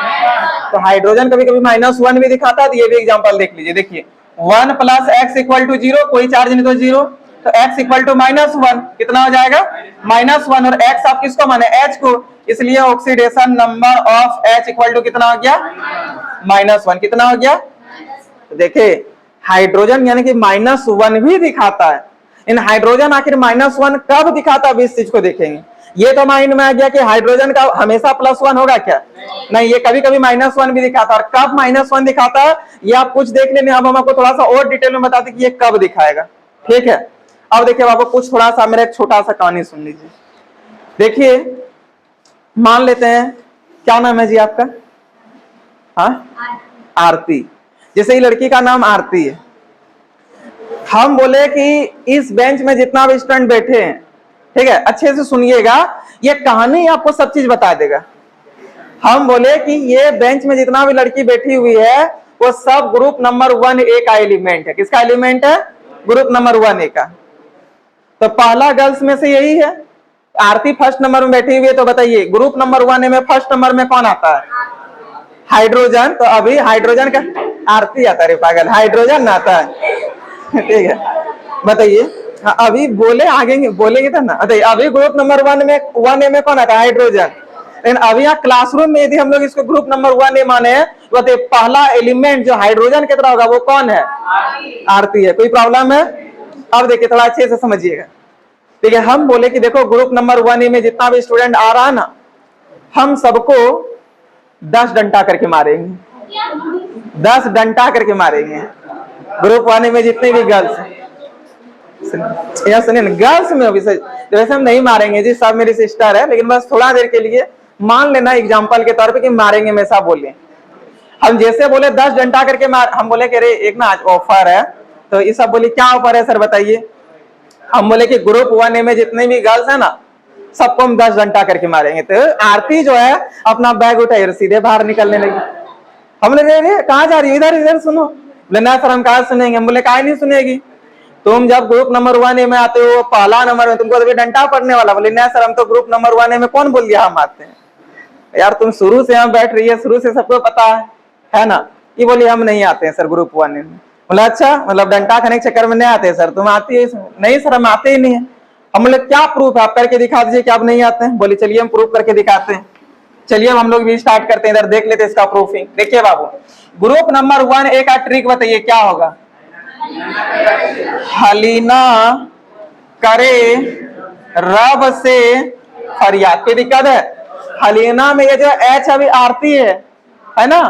तो हाइड्रोजन कभी कभी -1 भी दिखाता है, तो ये भी एग्जांपल देख लीजिए। देखिए 1 + X = 0, कोई चार्ज नहीं तो 0, तो X = -1। कितना हो जाएगा? -1। और X आप किसको माने? H को, इसलिए ऑक्सीडेशन नंबर ऑफ H = कितना हो गया? -1। कितना हो गया? तो देखिए हाइड्रोजन यानी कि -1 भी दिखाता है। इन हाइड्रोजन आखिर -1 कब दिखाता है, इस चीज को देखेंगे। ये तो माइंड में आ गया कि हाइड्रोजन का हमेशा +1 होगा क्या? नहीं, ये कभी कभी -1 भी दिखाता है। और कब -1 दिखाता है ये आप कुछ देख लेंगे। अब हम आपको थोड़ा सा और डिटेल में बताते कि ये कब दिखाएगा। ठीक है, अब देखिए आपको कुछ थोड़ा सा मेरा एक छोटा सा कहानी सुन लीजिए। देखिए मान लेते हैं, क्या नाम है जी आपका? हाँ, आरती। जैसे ही लड़की का नाम आरती है, हम बोले कि इस बेंच में जितना भी स्टूडेंट बैठे हैं ठीक है, अच्छे से सुनिएगा, ये कहानी आपको सब चीज बता देगा। हम बोले कि ये बेंच में जितना भी लड़की बैठी हुई है वो सब ग्रुप नंबर 1A का एलिमेंट है। किसका एलिमेंट है? ग्रुप नंबर 1A का। तो पहला गर्ल्स में से यही है। आरती फर्स्ट नंबर में बैठी हुई है, तो बताइए ग्रुप नंबर 1A में फर्स्ट नंबर में कौन आता है? हाइड्रोजन। तो अभी हाइड्रोजन का आरती आता है रे पागल, हाइड्रोजन ना आता है। ठीक है, बताइए। हाँ, अभी बोले आगे बोलेंगे तो ना। अभी ग्रुप नंबर 1A में कौन आता है? हाइड्रोजन। लेकिन अभी यहाँ क्लासरूम में यदि हम लोग इसको ग्रुप नंबर 1A माने तो पहला एलिमेंट जो हाइड्रोजन की तरह होगा वो कौन है? आरती है। कोई प्रॉब्लम है? अब देखिए थोड़ा अच्छे से समझिएगा। ठीक है, हम बोले कि देखो ग्रुप नंबर 1A में जितना भी स्टूडेंट आ रहा है ना, हम सबको 10 डंडा करके मारेंगे। 10 डंडा करके मारेंगे ग्रुप 1A में जितने भी गर्ल्स हैं। सुनिए ना, गर्ल्स में अभी वैसे हम नहीं मारेंगे जी, सब मेरी सिस्टर है, लेकिन बस थोड़ा देर के लिए मान लेना एग्जांपल के तौर पे कि मारेंगे में ऐसा बोले। हम जैसे बोले 10 डंडा करके मार, हम बोले कि अरे एक ना आज ऑफर है, तो ये सब बोले क्या ऑफर है सर बताइए। हम बोले कि ग्रुप 1A में जितने भी गर्ल्स है ना सबको हम 10 डंडा करके मारेंगे। तो आरती जो है अपना बैग उठाई सीधे बाहर निकलने लगी। हम बोले कहाँ जा रही हो? इधर इधर सुनो। बोले ना सर हम कहा सुनेंगे। हम बोले कहा नहीं सुनेगी, तुम जब ग्रुप नंबर 1A में आते हो पहला नंबर में तुमको तो डंडा पड़ने वाला। बोले ना सर हम तो ग्रुप नंबर 1A में कौन बोल दिया हम आते हैं? यार तुम शुरू से यहाँ बैठ रही है, शुरू से सबको पता है ना। ये बोली हम नहीं आते हैं सर ग्रुप 1A में। बोला अच्छा, मतलब डंडा खाने के चक्कर में नहीं आते सर, तुम आती है? नहीं सर हम आते ही नहीं है। हम बोले क्या प्रूफ है? आप करके दिखा दीजिए कि आप नहीं आते हैं। बोले चलिए हम प्रूफ करके दिखाते हैं। चलिए हम लोग भी स्टार्ट करते हैं, इधर देख लेते हैं इसका प्रूफिंग। देखिए बाबू, ग्रुप नंबर 1A का ट्रिक बताइए क्या होगा? हलीना करे रब से फरियाद। कोई दिक्कत है? हलीना में ये जो एच अभी आरती है ना,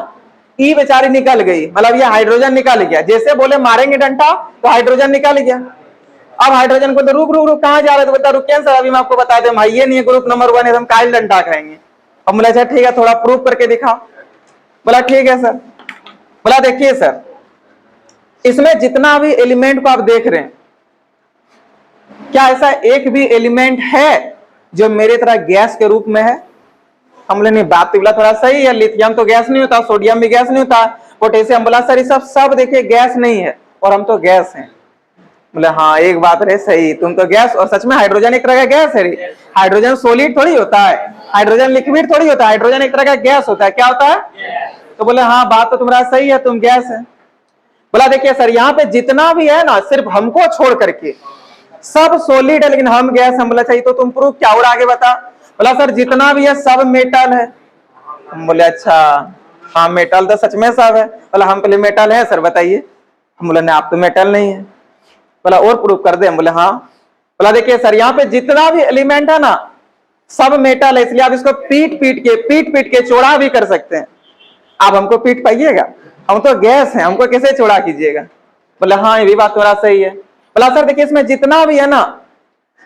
ई बेचारी निकल गई, मतलब ये हाइड्रोजन निकल गया। जैसे बोले मारेंगे डंडा तो हाइड्रोजन निकल गया। अब हाइड्रोजन को तो रुक रुक रुक कहाँ जा रहे? तो बोलता रुकिए सर अभी मैं आपको बता दें, भाई ये नहीं है ग्रुप नंबर 1 है, हम काल डंडा खाएंगे। अब बोला अच्छा ठीक है थोड़ा प्रूफ करके दिखाओ। बोला ठीक है सर। बोला देखिए सर, इसमें जितना भी एलिमेंट को आप देख रहे हैं, क्या ऐसा एक भी एलिमेंट है जो मेरे तरह गैस के रूप में है? हम बोले नहीं, बात तो बोला थोड़ा सही है, लिथियम तो गैस नहीं होता, सोडियम भी गैस नहीं होता, पोटेशियम। बोला सर ये सब देखिए गैस नहीं है और हम तो गैस हैं। बोले हाँ एक बात रहे सही, तुम तो गैस, और सच में हाइड्रोजन एक तरह का गैस है। हाइड्रोजन सॉलिड थोड़ी होता है, हाइड्रोजन लिक्विड थोड़ी होता है, हाइड्रोजन एक तरह का गैस होता है। क्या होता है? तो बोले हाँ बात तो तुम्हारा सही है, तुम गैस है। बोला देखिए सर यहाँ पे जितना भी है ना सिर्फ हमको छोड़ करके सब सॉलिड है, लेकिन हम गैस। हम बोला चाहिए तो तुम प्रूफ क्या और आगे बता। बोला सर जितना भी है सब मेटल है। हम बोले अच्छा हाँ मेटल तो सच में सब है। बोला हम पहले मेटल है सर बताइए। हम बोले नहीं आप तो मेटल नहीं है। बोला और प्रूफ कर दे। हम बोले हाँ। बोला देखिए सर यहाँ पे जितना भी एलिमेंट है ना सब मेटल है, इसलिए आप इसको पीट पीट के चौड़ा भी कर सकते हैं। आप हमको पीट पाइएगा? हम तो गैस हैं, हमको कैसे चौड़ा कीजिएगा? बोले हाँ ये भी बात थोड़ा सही है। बोला सर देखिए इसमें जितना भी है ना,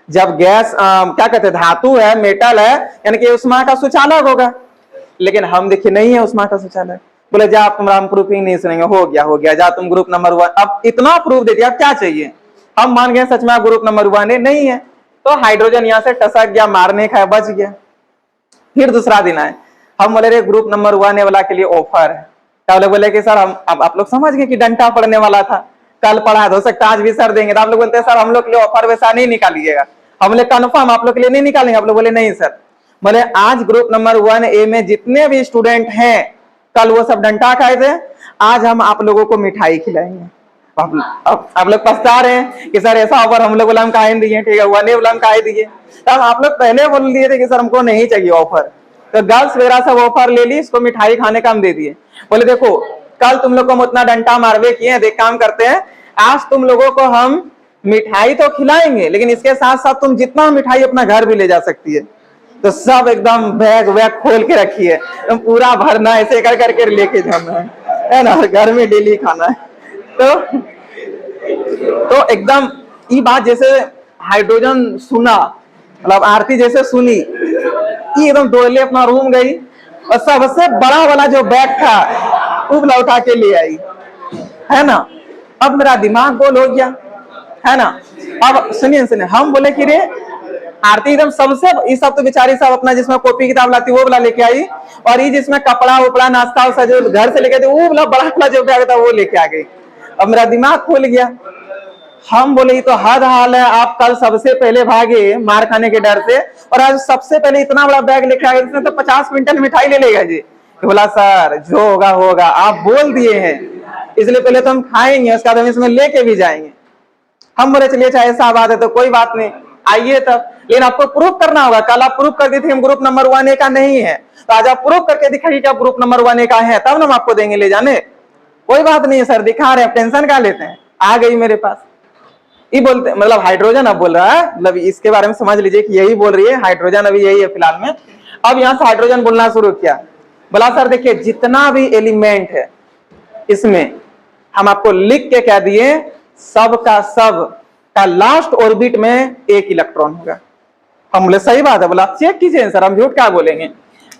जब गैस क्या कहते हैं धातु है, मेटल है, यानी कि उष्मा का सूचालक होगा, लेकिन हम देखिए नहीं है उष्मा का सूचालक। बोले जा आप तुम्हारा हम प्रूफिंग नहीं सुनेंगे, हो गया जा तुम ग्रुप नंबर 1। अब इतना प्रूफ दे दिया, अब क्या चाहिए? हम मान गए सच में ग्रुप नंबर 1 नहीं है, तो हाइड्रोजन यहाँ से टसक गया, मारने का बच गया। फिर दूसरा दिन आए, हम बोले रे ग्रुप नंबर 1 वाला के लिए ऑफर है। तो बोले कि सर हम, अब आप लोग समझ गए कि डंडा पड़ने वाला था, कल पढ़ा हो सकता आज भी सर देंगे। तो आप लोग बोलते हैं सर हम लोग के लिए ऑफर वैसा नहीं निकालिएगा। हम बोले कन्फर्म आप लोग के लिए नहीं निकालेंगे? आप लोग बोले नहीं सर। बोले आज ग्रुप नंबर 1A में जितने भी स्टूडेंट हैं कल वो सब डंडा खाए थे, आज हम आप लोगों को मिठाई खिलाएंगे। आप लोग पछता रहे हैं कि सर ऐसा ऑफर हम लोग बोला हम काहे दिए, ठीक है 1A बोला हम काहे दिए। तब आप लोग पहले बोल दिए थे कि सर हमको नहीं चाहिए ऑफर, तो गर्ल्स वगैरह सब ऑफर ले ली, इसको मिठाई खाने का हम दे दिए। बोले देखो कल तुम लोग को हम उतना डंडा मारवे किए, देख काम करते हैं, आज तुम लोगों को हम मिठाई तो खिलाएंगे, लेकिन इसके साथ साथ तुम जितना मिठाई अपना घर भी ले जा सकती है। तो सब एकदम बैग वैग खोल के रखी है, तुम पूरा भरना ऐसे कर करके लेके जाना है ना, घर में डेली खाना है। तो एकदम ये बात जैसे हाइड्रोजन सुना, मतलब आरती जैसे सुनी, ये एकदम दौड़ले अपना रूम गई और सबसे बड़ा वाला जो बैग था उबला उठा के ले आई, है ना। अब मेरा दिमाग गोल हो गया, है ना। अब सुनिए हम बोले कि रे आरती एकदम सबसे, ये सब तो बेचारी सब अपना जिसमें कॉपी किताब लाती वो वाला लेके आई, और ये जिसमें कपड़ा उपड़ा नाश्ता उस्ता जो घर से लेके थे वो वाला बड़ा वाला जो बैग था वो लेके आ गई। अब मेरा दिमाग खुल गया। हम बोले ये तो हद हाल है, आप कल सबसे पहले भागे मार खाने के डर से, और आज सबसे पहले इतना बड़ा बैग लेके आ गए, इसमें तो 50 क्विंटल मिठाई ले लेगा जी। तो बोला सर जो होगा होगा, आप बोल दिए हैं इसलिए पहले तो हम खाएंगे, उसके बाद हम इसमें लेके भी जाएंगे। हम बोले चलिए चाहे ऐसा बात है तो कोई बात नहीं, आइए तब, लेकिन आपको प्रूफ करना होगा। कल आप प्रूफ कर दी थी हम ग्रुप नंबर 1A का नहीं है, तो आज आप प्रूफ करके दिखाइए कि आप ग्रुप नंबर 1A का है, तब हम आपको देंगे ले जाने। कोई बात नहीं है सर, दिखा रहे हैं, टेंशन क्या लेते हैं। आ गई मेरे पास, ये बोलते मतलब हाइड्रोजन अब बोल रहा है, मतलब इसके बारे में समझ लीजिए कि यही बोल रही है, हाइड्रोजन अभी यही है फिलहाल में। अब यहाँ से हाइड्रोजन बोलना शुरू किया, बोला सर देखिए जितना भी एलिमेंट है इसमें हम आपको लिख के कह दिए सब का लास्ट ऑर्बिट में एक इलेक्ट्रॉन होगा। हम बोले सही बात है। बोला चेक कीजिए सर, हम झूठ क्या बोलेंगे।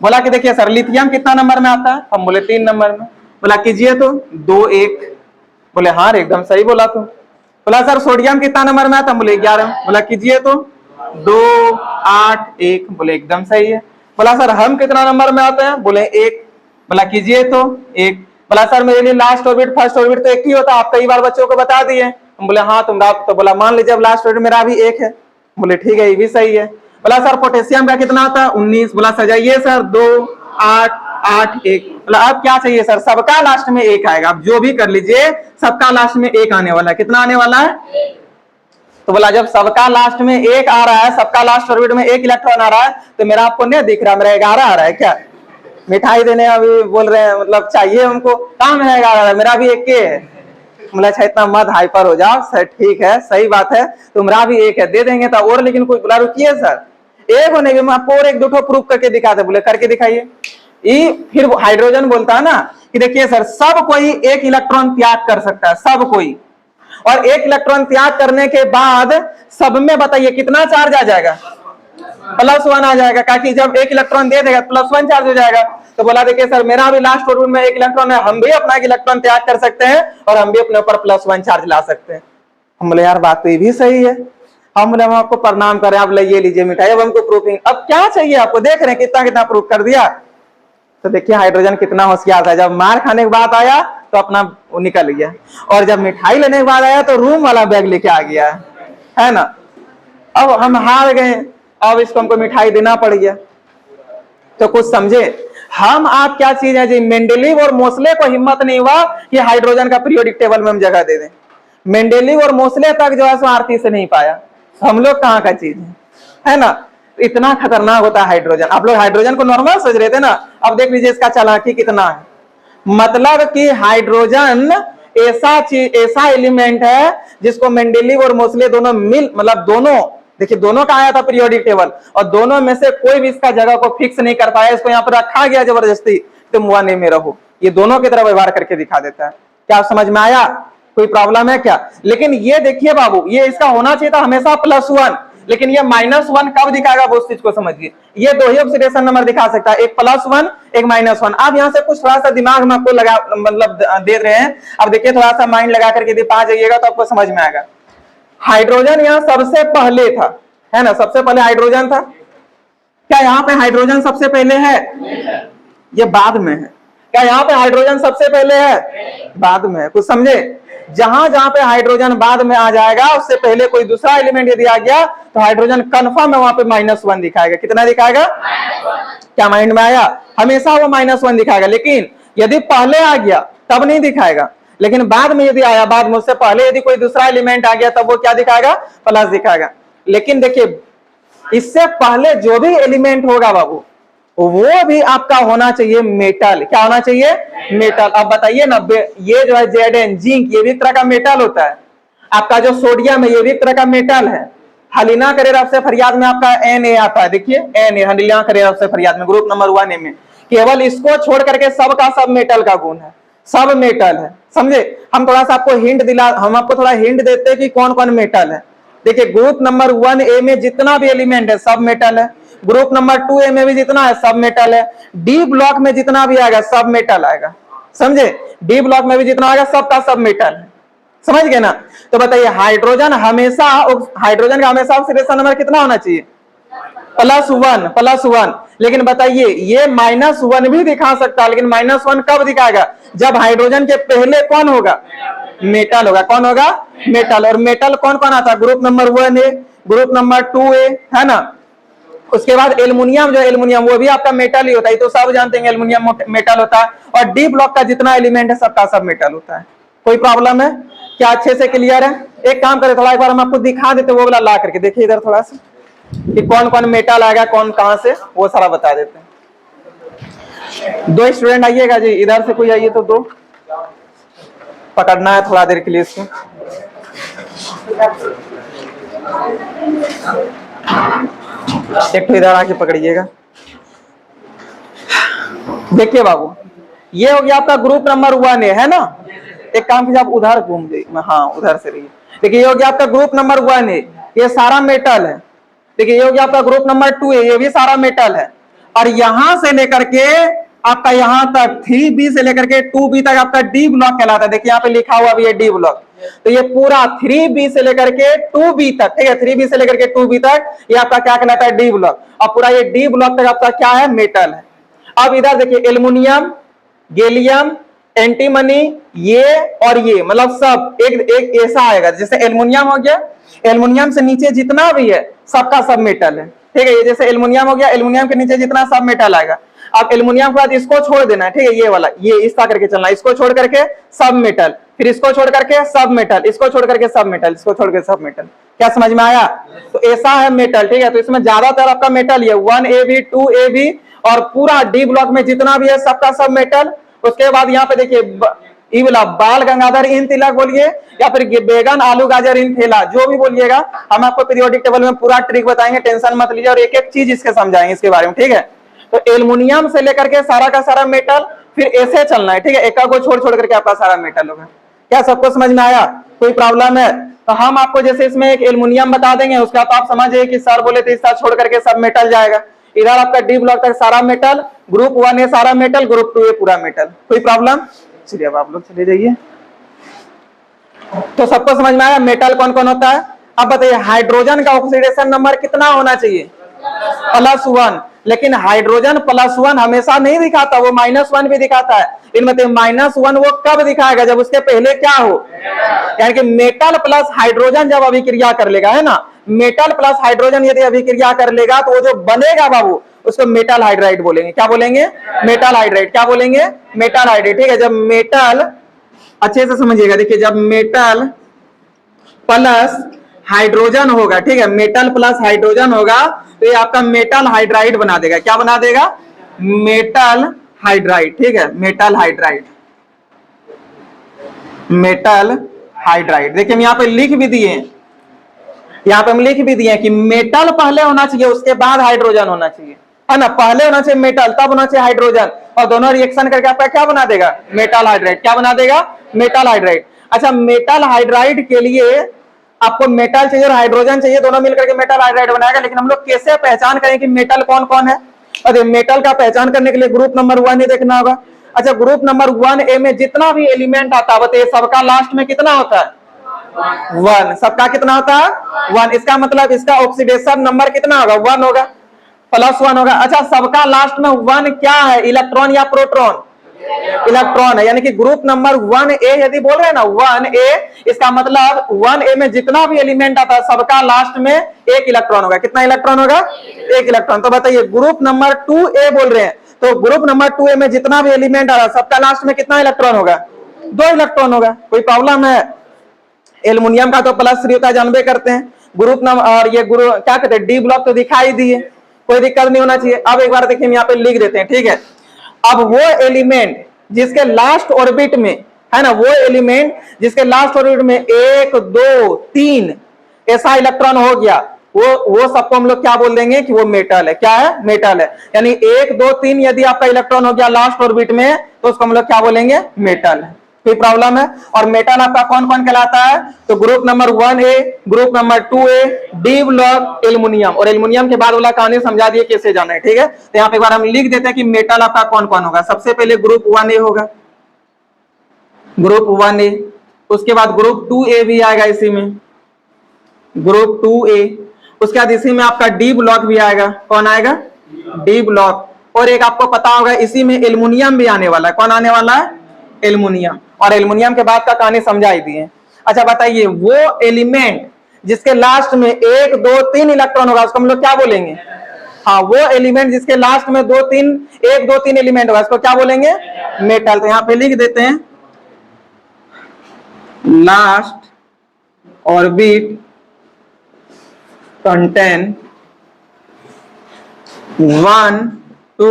बोला कि देखिए सर लिथियम कितना नंबर में आता है, हम बोले 3 नंबर में। बोला कीजिए तो 2 1, बोले हाँ एकदम सही बोला। तो बोला सर सोडियम कितना नंबर में आता, हम बोले 11। बोला कीजिए तो 2 8 1, बोले एकदम सही है। बोला सर हम कितना नंबर में आते हैं, बोले 1। बोला कीजिए तो 1। बोला सर मेरे लिए लास्ट ऑर्बिट फर्स्ट ऑर्बिट तो एक ही होता, आप कई बार बच्चों को बता दिए। हम बोले हाँ तुम तो बोला मान लीजिए अब लास्ट ऑर्बिट मेरा भी 1 है, बोले ठीक है ये भी सही है। बोला सर पोटेशियम का कितना आता है, 19। बोला सजाइए सर 2 8 8 1। बोला अब क्या चाहिए सर, सबका लास्ट में 1 आएगा, आप जो भी कर लीजिए सबका लास्ट में 1 आने वाला है। कितना आने वाला है, तो बोला जब सबका लास्ट में 1 आ रहा है, सबका लास्ट ऑर्बिट में 1 इलेक्ट्रॉन आ रहा है, तो मेरा आपको नहीं दिख रहा मेरा 11 आ रहा है क्या। मिठाई देने अभी बोल रहे हैं मतलब चाहिए हमको, कहाँ मेरा 11 आ रहा है, मेरा भी 1 है। बोला अच्छा इतना मत हाइपर हो जाओ सर, ठीक है सही बात है तुम्हारा भी 1 है, दे देंगे था और, लेकिन कोई बोला रुकिए सर एक होने में आपको और 1 2 प्रूफ करके दिखाते। बोले करके दिखाइए। ये फिर हाइड्रोजन बोलता है ना कि देखिए सर सब कोई 1 इलेक्ट्रॉन त्याग कर सकता है, सब कोई, और 1 इलेक्ट्रॉन त्याग करने के बाद सब में बताइए कितना चार्ज आ जाएगा, +1 आ जाएगा, क्योंकि जब 1 इलेक्ट्रॉन दे देगा +1 चार्ज हो जाएगा। तो बोला देखिए सर मेरा भी लास्ट ऑर्बिट में 1 इलेक्ट्रॉन है, हम भी अपना 1 इलेक्ट्रॉन त्याग कर सकते हैं और हम भी अपने ऊपर +1 चार्ज ला सकते हैं। हम बोले यार बात तो ये भी सही है। हम बोले हम आपको प्रणाम करें, आप ले लीजिए मिठाई, अब हमको प्रूफिंग, अब क्या चाहिए आपको, देख रहे हैं कितना कितना प्रूफ कर दिया। तो देखिए हाइड्रोजन कितना होशियार था, जब मार खाने के बाद आया तो अपना निकल गया, और जब मिठाई लेने के बाद आया तो रूम वाला बैग लेके आ गया, है ना। अब हम हार गए, अब इसको हमको मिठाई देना पड़ गया। तो कुछ समझे हम आप क्या चीज है जी, मेंडेलीव और मोसले को हिम्मत नहीं हुआ कि हाइड्रोजन का पीरियोडिक टेबल में हम जगह दे दें। मेंडेलीव और मोसले तक जो है सो आरती से नहीं पाया, हम लोग कहाँ का चीज है ना। इतना खतरनाक होता है हाइड्रोजन। आप लोग हाइड्रोजन को नॉर्मल सोच रहे थे ना, अब देख लीजिए इसका चालाकी कितना है। मतलब कि हाइड्रोजन ऐसा चीज, ऐसा एलिमेंट है जिसको मेंडेलीव और मोसले दोनों मिल, मतलब दोनों, देखिए दोनों का आया था पीरियोडिक टेबल, और दोनों में से कोई भी इसका जगह को फिक्स नहीं कर पाया, इसको यहाँ पर रखा गया जबरदस्ती, तुम 1A में रहो। ये दोनों की तरह व्यवहार करके दिखा देता है। क्या समझ में आया, कोई प्रॉब्लम है क्या। लेकिन ये देखिए बाबू, ये इसका होना चाहिए था हमेशा +1, लेकिन ये -1 कब दिखाएगा वो उस चीज को समझिए। ये 2 ही ऑक्सीडेशन नंबर दिखा सकता है, एक +1 एक -1। आप यहाँ से कुछ थोड़ा सा दिमाग में आपको लगा, मतलब दे रहे हैं। अब देखिए थोड़ा सा माइंड लगा करके यदि 5 जाइएगा तो आपको समझ में आएगा। हाइड्रोजन यहाँ सबसे पहले था, है ना, सबसे पहले हाइड्रोजन था। क्या यहाँ पे हाइड्रोजन सबसे पहले है, ये बाद में है। क्या यहाँ पे हाइड्रोजन सबसे पहले है, बाद में है। कुछ समझे, जहां जहां पे हाइड्रोजन बाद में आ जाएगा उससे पहले कोई दूसरा एलिमेंट यदि आ गया तो हाइड्रोजन कंफर्म है वहां पे -1 दिखाएगा। कितना दिखाएगा, क्या माइंड में आया, हमेशा वो -1 दिखाएगा। लेकिन यदि पहले आ गया तब नहीं दिखाएगा, लेकिन बाद में यदि आया, बाद में उससे पहले यदि कोई दूसरा एलिमेंट आ गया तब वो क्या दिखाएगा, प्लस दिखाएगा। लेकिन देखिए इससे पहले जो भी एलिमेंट होगा बाबू वो भी आपका होना चाहिए मेटल। क्या होना चाहिए, मेटल। अब बताइए ना, ये जो है Zn जिंक, ये भी एक तरह का मेटल होता है। आपका जो सोडियम है ये भी एक तरह का मेटल है। हलीना करे रब से फरियाद में आपका Na आता है, देखिए Na, हलीना करे रब से फरियाद में ग्रुप नंबर 1A में केवल इसको छोड़ करके सबका सब मेटल का गुण है, सब मेटल है। समझे, हम थोड़ा सा आपको हिंट हम आपको थोड़ा हिंट देते हैं कि कौन कौन मेटल है। देखिए ग्रुप नंबर 1A में जितना भी एलिमेंट है सब मेटल है, ग्रुप नंबर 2A में भी जितना है सब मेटल है, डी ब्लॉक में जितना भी आएगा सब मेटल आएगा। समझे, डी ब्लॉक में भी जितना आएगा सबका सब मेटल है। समझ गए ना। तो बताइए हाइड्रोजन का हमेशा ऑक्सीडेशन नंबर कितना होना चाहिए, +1 लेकिन बताइए ये -1 भी दिखा सकता है, लेकिन -1 कब दिखाएगा? जब हाइड्रोजन के पहले कौन होगा? मेटल होगा। कौन होगा? मेटल। और मेटल कौन कौन आता है? Group number 1A, group number 2A, है ना। उसके बाद एल्युमिनियम, जो एल्युमिनियम वो भी आपका मेटल ही होता है, तो सब जानते हैं एल्युमिनियम मेटल होता है। और डी ब्लॉक का जितना एलिमेंट है सबका सब मेटल होता है। कोई प्रॉब्लम है क्या? अच्छे से क्लियर है? एक काम करें, थोड़ा एक बार हम आपको दिखा देते वो वाला ला करके, देखिए इधर थोड़ा सा कि कौन कौन मेटल आएगा, कौन कहां से, वो सारा बता देते हैं। 2 स्टूडेंट आइएगा जी, इधर से कोई आइए तो 2 पकड़ना है थोड़ा देर के लिए इसको। एक तो इधर आके पकड़िएगा। देखिए बाबू, ये हो गया आपका ग्रुप नंबर 1A, है ना। एक काम कीजिए, आप उधर घूम जाइए, हाँ उधर से रहिए। देखिए ये हो गया आपका ग्रुप नंबर 1A, ये सारा मेटल है। देखिए ये हो गया आपका ग्रुप नंबर 2A, ये भी सारा मेटल है। और यहां से लेकर के आपका यहां तक 3B से लेकर के 2B तक आपका डी ब्लॉक कहलाता है। देखिए यहाँ पे लिखा हुआ भी है डी ब्लॉक। तो ये पूरा 3B से लेकर के 2B तक, ठीक है, 3B से लेकर के 2B तक ये आपका क्या कहलाता है? D block. और पूरा ये डी ब्लॉक तक आपका क्या है? मेटल है। अब इधर देखिए एल्युमिनियम, गैलियम, एंटीमनी, ये और ये, मतलब सब एक ऐसा आएगा। जैसे एल्युमिनियम हो गया, एल्युमिनियम से नीचे जितना भी है सबका सब मेटल है, ठीक है। ये जैसे एल्युमिनियम हो गया, एल्युमिनियम के नीचे जितना सब मेटल आएगा। अब एल्युमिनियम के बाद इसको छोड़ देना है, ठीक है, ये वाला, ये इस तरह करके चलना, इसको छोड़ करके सब मेटल, फिर इसको छोड़ करके सब मेटल, इसको छोड़ करके सब मेटल, इसको छोड़ करके सब मेटल। क्या समझ में आया? तो ऐसा है मेटल, ठीक है। तो इसमें ज्यादातर आपका मेटल है, 1AB 2AB, और पूरा डी ब्लॉक में जितना भी है सबका सब मेटल। उसके बाद यहाँ पे देखिए ई वाला बाल गंगाधर इन तिलक बोलिए, या फिर बैगन आलू गाजर इन ठेला, जो भी बोलिएगा, हम आपको पीरियोडिक टेबल में पूरा ट्रिक बताएंगे, टेंशन मत लीजिए, और एक एक चीज इसके समझाएंगे इसके बारे में, ठीक है। तो एल्युमिनियम से लेकर के सारा का सारा मेटल, फिर ऐसे चलना है, ठीक है, एक को छोड़ छोड़ करके आपका सारा मेटल होगा। क्या सबको समझ में आया? कोई प्रॉब्लम है? तो हम आपको जैसे इसमें एक एल्युमिनियम बता देंगे, उसका तो आप समझिए कि सर बोले तो इस तरह छोड़ करके सब मेटल जाएगा। इधर आपका डी ब्लॉक तक सारा मेटल, ग्रुप 1A सारा मेटल, ग्रुप 2A पूरा मेटल। कोई प्रॉब्लम? चलिए अब आप लोग चले जाइए। तो सबको समझ में आया मेटल कौन कौन होता है? अब बताइए हाइड्रोजन का ऑक्सीडेशन नंबर कितना होना चाहिए? +1। लेकिन हाइड्रोजन +1 हमेशा नहीं दिखाता, वो -1 भी दिखाता है। इनमें -1 वो कब दिखाएगा? जब उसके पहले क्या हो, यानी कि मेटल प्लस हाइड्रोजन जब अभिक्रिया कर लेगा, है ना, मेटल प्लस हाइड्रोजन यदि अभिक्रिया कर लेगा तो वो जो बनेगा बाबू उसको मेटल हाइड्राइड बोलेंगे। क्या बोलेंगे? Metal hydride. क्या बोलेंगे? मेटल हाइड्राइड, ठीक है। जब मेटल, अच्छे से समझिएगा, देखिए जब मेटल प्लस हाइड्रोजन होगा, ठीक है, मेटल प्लस हाइड्रोजन होगा तो ये आपका मेटल हाइड्राइड बना देगा। क्या बना देगा? मेटल हाइड्राइड, ठीक है, मेटल हाइड्राइड, मेटल हाइड्राइड। देखिए हम यहाँ पे लिख भी दिए, यहाँ पे हम लिख भी दिए कि मेटल पहले होना चाहिए, उसके बाद हाइड्रोजन होना चाहिए, है ना। पहले होना चाहिए मेटल, तब होना चाहिए हाइड्रोजन, और दोनों रिएक्शन करके आपका क्या बना देगा? Metal hydride. क्या बना देगा? Metal hydride. अच्छा, मेटल हाइड्राइड के लिए आपको मेटल चाहिए और हाइड्रोजन चाहिए, दोनों मिलकर के मेटल हाइड्राइड बनाएगा। लेकिन हम लोग कैसे पहचान करें कि मेटल कौन कौन है? अरे मेटल का पहचान करने के लिए ग्रुप नंबर 1A देखना होगा। अच्छा, ग्रुप नंबर 1A में जितना भी एलिमेंट आता है बताइए सबका लास्ट में कितना होता है? 1। सबका कितना होता है? 1। इसका मतलब इसका ऑक्सीडेशन नंबर कितना होगा? 1 होगा, +1 होगा। अच्छा, सबका लास्ट में 1 क्या है? इलेक्ट्रॉन या प्रोटॉन? इलेक्ट्रॉन है। यानी कि ग्रुप नंबर 1A यदि बोल रहे हैं ना 1A, इसका मतलब 1A में जितना भी एलिमेंट आता है सबका लास्ट में 1 इलेक्ट्रॉन होगा। कितना इलेक्ट्रॉन होगा? 1 इलेक्ट्रॉन। तो बताइए ग्रुप नंबर 2A बोल रहे हैं, तो ग्रुप नंबर 2A में जितना भी एलिमेंट आ रहा है सबका लास्ट में कितना इलेक्ट्रॉन होगा? 2 इलेक्ट्रॉन होगा। कोई प्रॉब्लम है? एल्युमिनियम का तो +3 होता है, जानबे करते हैं। ग्रुप नंबर और ये ग्रुप क्या कहते हैं? डी ब्लॉक तो दिखाई दिए, कोई दिक्कत नहीं होना चाहिए। अब एक बार देखिए हम यहाँ पे लिख देते हैं, ठीक है। अब वो एलिमेंट जिसके लास्ट ऑर्बिट में, है ना, वो एलिमेंट जिसके लास्ट ऑर्बिट में 1 2 3 ऐसा इलेक्ट्रॉन हो गया, वो सबको हम लोग क्या बोल देंगे कि वो मेटल है। क्या है? मेटल है। यानी 1 2 3 यदि आपका इलेक्ट्रॉन हो गया लास्ट ऑर्बिट में तो उसको हम लोग क्या बोलेंगे? मेटल है। कोई प्रॉब्लम है? और मेटल आपका कौन कौन कहलाता है? तो group number 1A, group number 2A, D block, aluminium. और एल्युमिनियम के बाद वाला कहानी समझा दिए कैसे जाना है, ठीक है। तो यहाँ पे एक बार हम लिख देते हैं कि मेटल आपका कौन कौन होगा। सबसे पहले ग्रुप 1A होगा, ग्रुप 1A। उसके बाद ग्रुप 2A भी आएगा इसी में, ग्रुप 2A। उसके बाद इसी में आपका डी ब्लॉक भी आएगा। कौन आएगा? D block. और एक आपको पता होगा इसी में एल्युमिनियम भी आने वाला है। कौन आने वाला है? एल्युमिनियम। और एल्युमिनियम के बाद का कहानी समझा ही दिए। अच्छा बताइए, वो एलिमेंट जिसके लास्ट में 1 2 3 इलेक्ट्रॉन होगा उसको हम लोग क्या बोलेंगे? हाँ, वो एलिमेंट जिसके लास्ट में 1 2 3 एलिमेंट होगा उसको क्या बोलेंगे? मेटल। तो यहां पे लिख देते हैं last orbit contain 1 2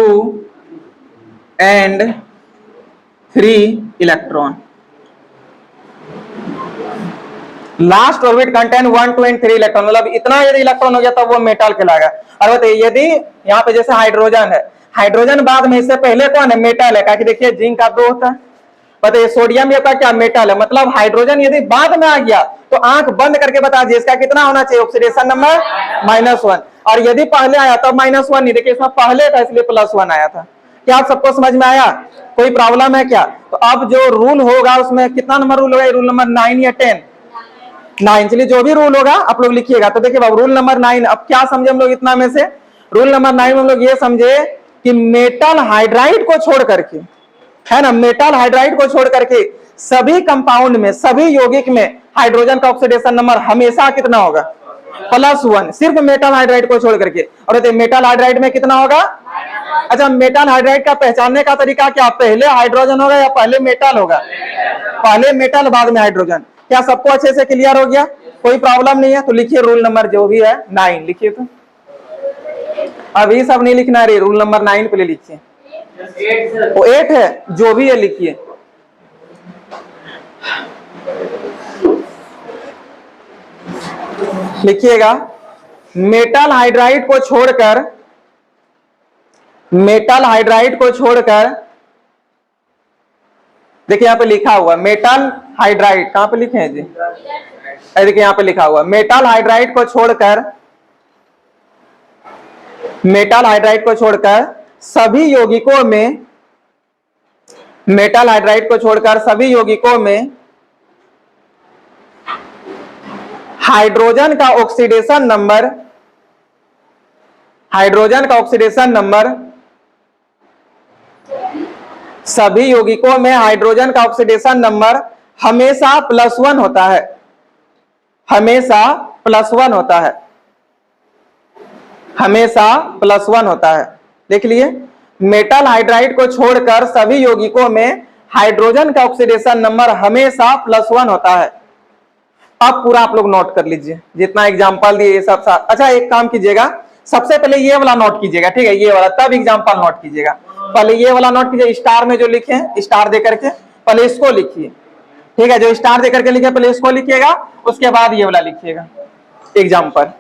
and 3 electron. Last orbit contain 1 2 and 3 electron, मतलब इतना यदि इलेक्ट्रॉन हो गया तब वो मेटल कहलाएगा। और बताइए यदि यहाँ पे जैसे हाइड्रोजन है, हाइड्रोजन बाद में इससे पहले कौन है? मेटल है। क्योंकि देखिए जिंक का 2 होता है, बताइए सोडियम भी आपका क्या? मेटल है। मतलब हाइड्रोजन यदि बाद में आ गया तो आंख बंद करके बता दीजिए इसका कितना होना चाहिए? Oxidation number -1। और यदि पहले आया तब -1 नहीं, देखिए इसमें पहले था इसलिए +1 आया था। क्या आप सबको समझ में आया? कोई प्रॉब्लम है क्या? तो अब जो रूल होगा उसमें कितना नंबर रूल होगा? रूल नंबर 9 या 10? 9। चलिए जो भी रूल होगा आप लोग लिखिएगा। तो देखिए बाबू रूल नंबर 9 अब क्या समझे हम लोग इतना में से? रूल नंबर 9 में हम लोग ये समझे कि मेटल हाइड्राइड को छोड़ करके, है ना, मेटल हाइड्राइड को छोड़ करके सभी कंपाउंड में, सभी यौगिक में हाइड्रोजन का ऑक्सीडेशन नंबर हमेशा कितना होगा? +1। सिर्फ मेटल हाइड्राइड को छोड़ करके। और मेटल हाइड्राइड में कितना होगा? अच्छा, मेटल हाइड्राइड का पहचानने का तरीका क्या? पहले हाइड्रोजन होगा या पहले मेटल होगा? पहले मेटल बाद में हाइड्रोजन। क्या सबको अच्छे से क्लियर हो गया? कोई प्रॉब्लम नहीं है? तो लिखिए रूल नंबर जो भी है 9 लिखिए। तो अभी सब नहीं लिखना रे, रूल नंबर 9 पे लिखिए। वो 8 है, जो भी है लिखिए। लिखिएगा मेटल हाइड्राइड को छोड़कर, मेटल हाइड्राइड को छोड़कर, देखिए यहां पे लिखा हुआ मेटल हाइड्राइड, कहां पे लिखे हैं जी? देखिए यहां पे लिखा हुआ मेटल हाइड्राइड को छोड़कर, मेटल हाइड्राइड को छोड़कर सभी यौगिकों में, मेटल हाइड्राइड को छोड़कर सभी यौगिकों में हाइड्रोजन का ऑक्सीडेशन नंबर, हाइड्रोजन का ऑक्सीडेशन नंबर, सभी यौगिकों में हाइड्रोजन का ऑक्सीडेशन नंबर हमेशा +1 होता है। हमेशा +1 होता है। हमेशा +1 होता है। देख लिए, मेटल हाइड्राइड को छोड़कर सभी यौगिकों में हाइड्रोजन का ऑक्सीडेशन नंबर हमेशा +1 होता है। अब पूरा आप लोग नोट कर लीजिए, जितना एग्जांपल दिए ये सब साथ। अच्छा एक काम कीजिएगा, सबसे पहले ये वाला नोट कीजिएगा, ठीक है, ये वाला, तब एग्जांपल नोट कीजिएगा। पहले ये वाला नोट कीजिए, स्टार में जो लिखे हैं, स्टार दे करके पहले इसको लिखिए, ठीक है, जो स्टार दे करके लिखे पहले इसको लिखिएगा, उसके बाद ये वाला लिखिएगा एग्जाम्पल।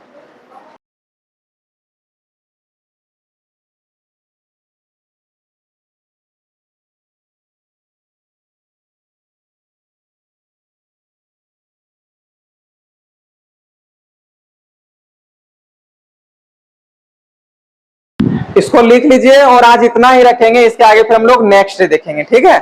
इसको लिख लीजिए और आज इतना ही रखेंगे, इसके आगे फिर हम लोग नेक्स्ट डे देखेंगे, ठीक है।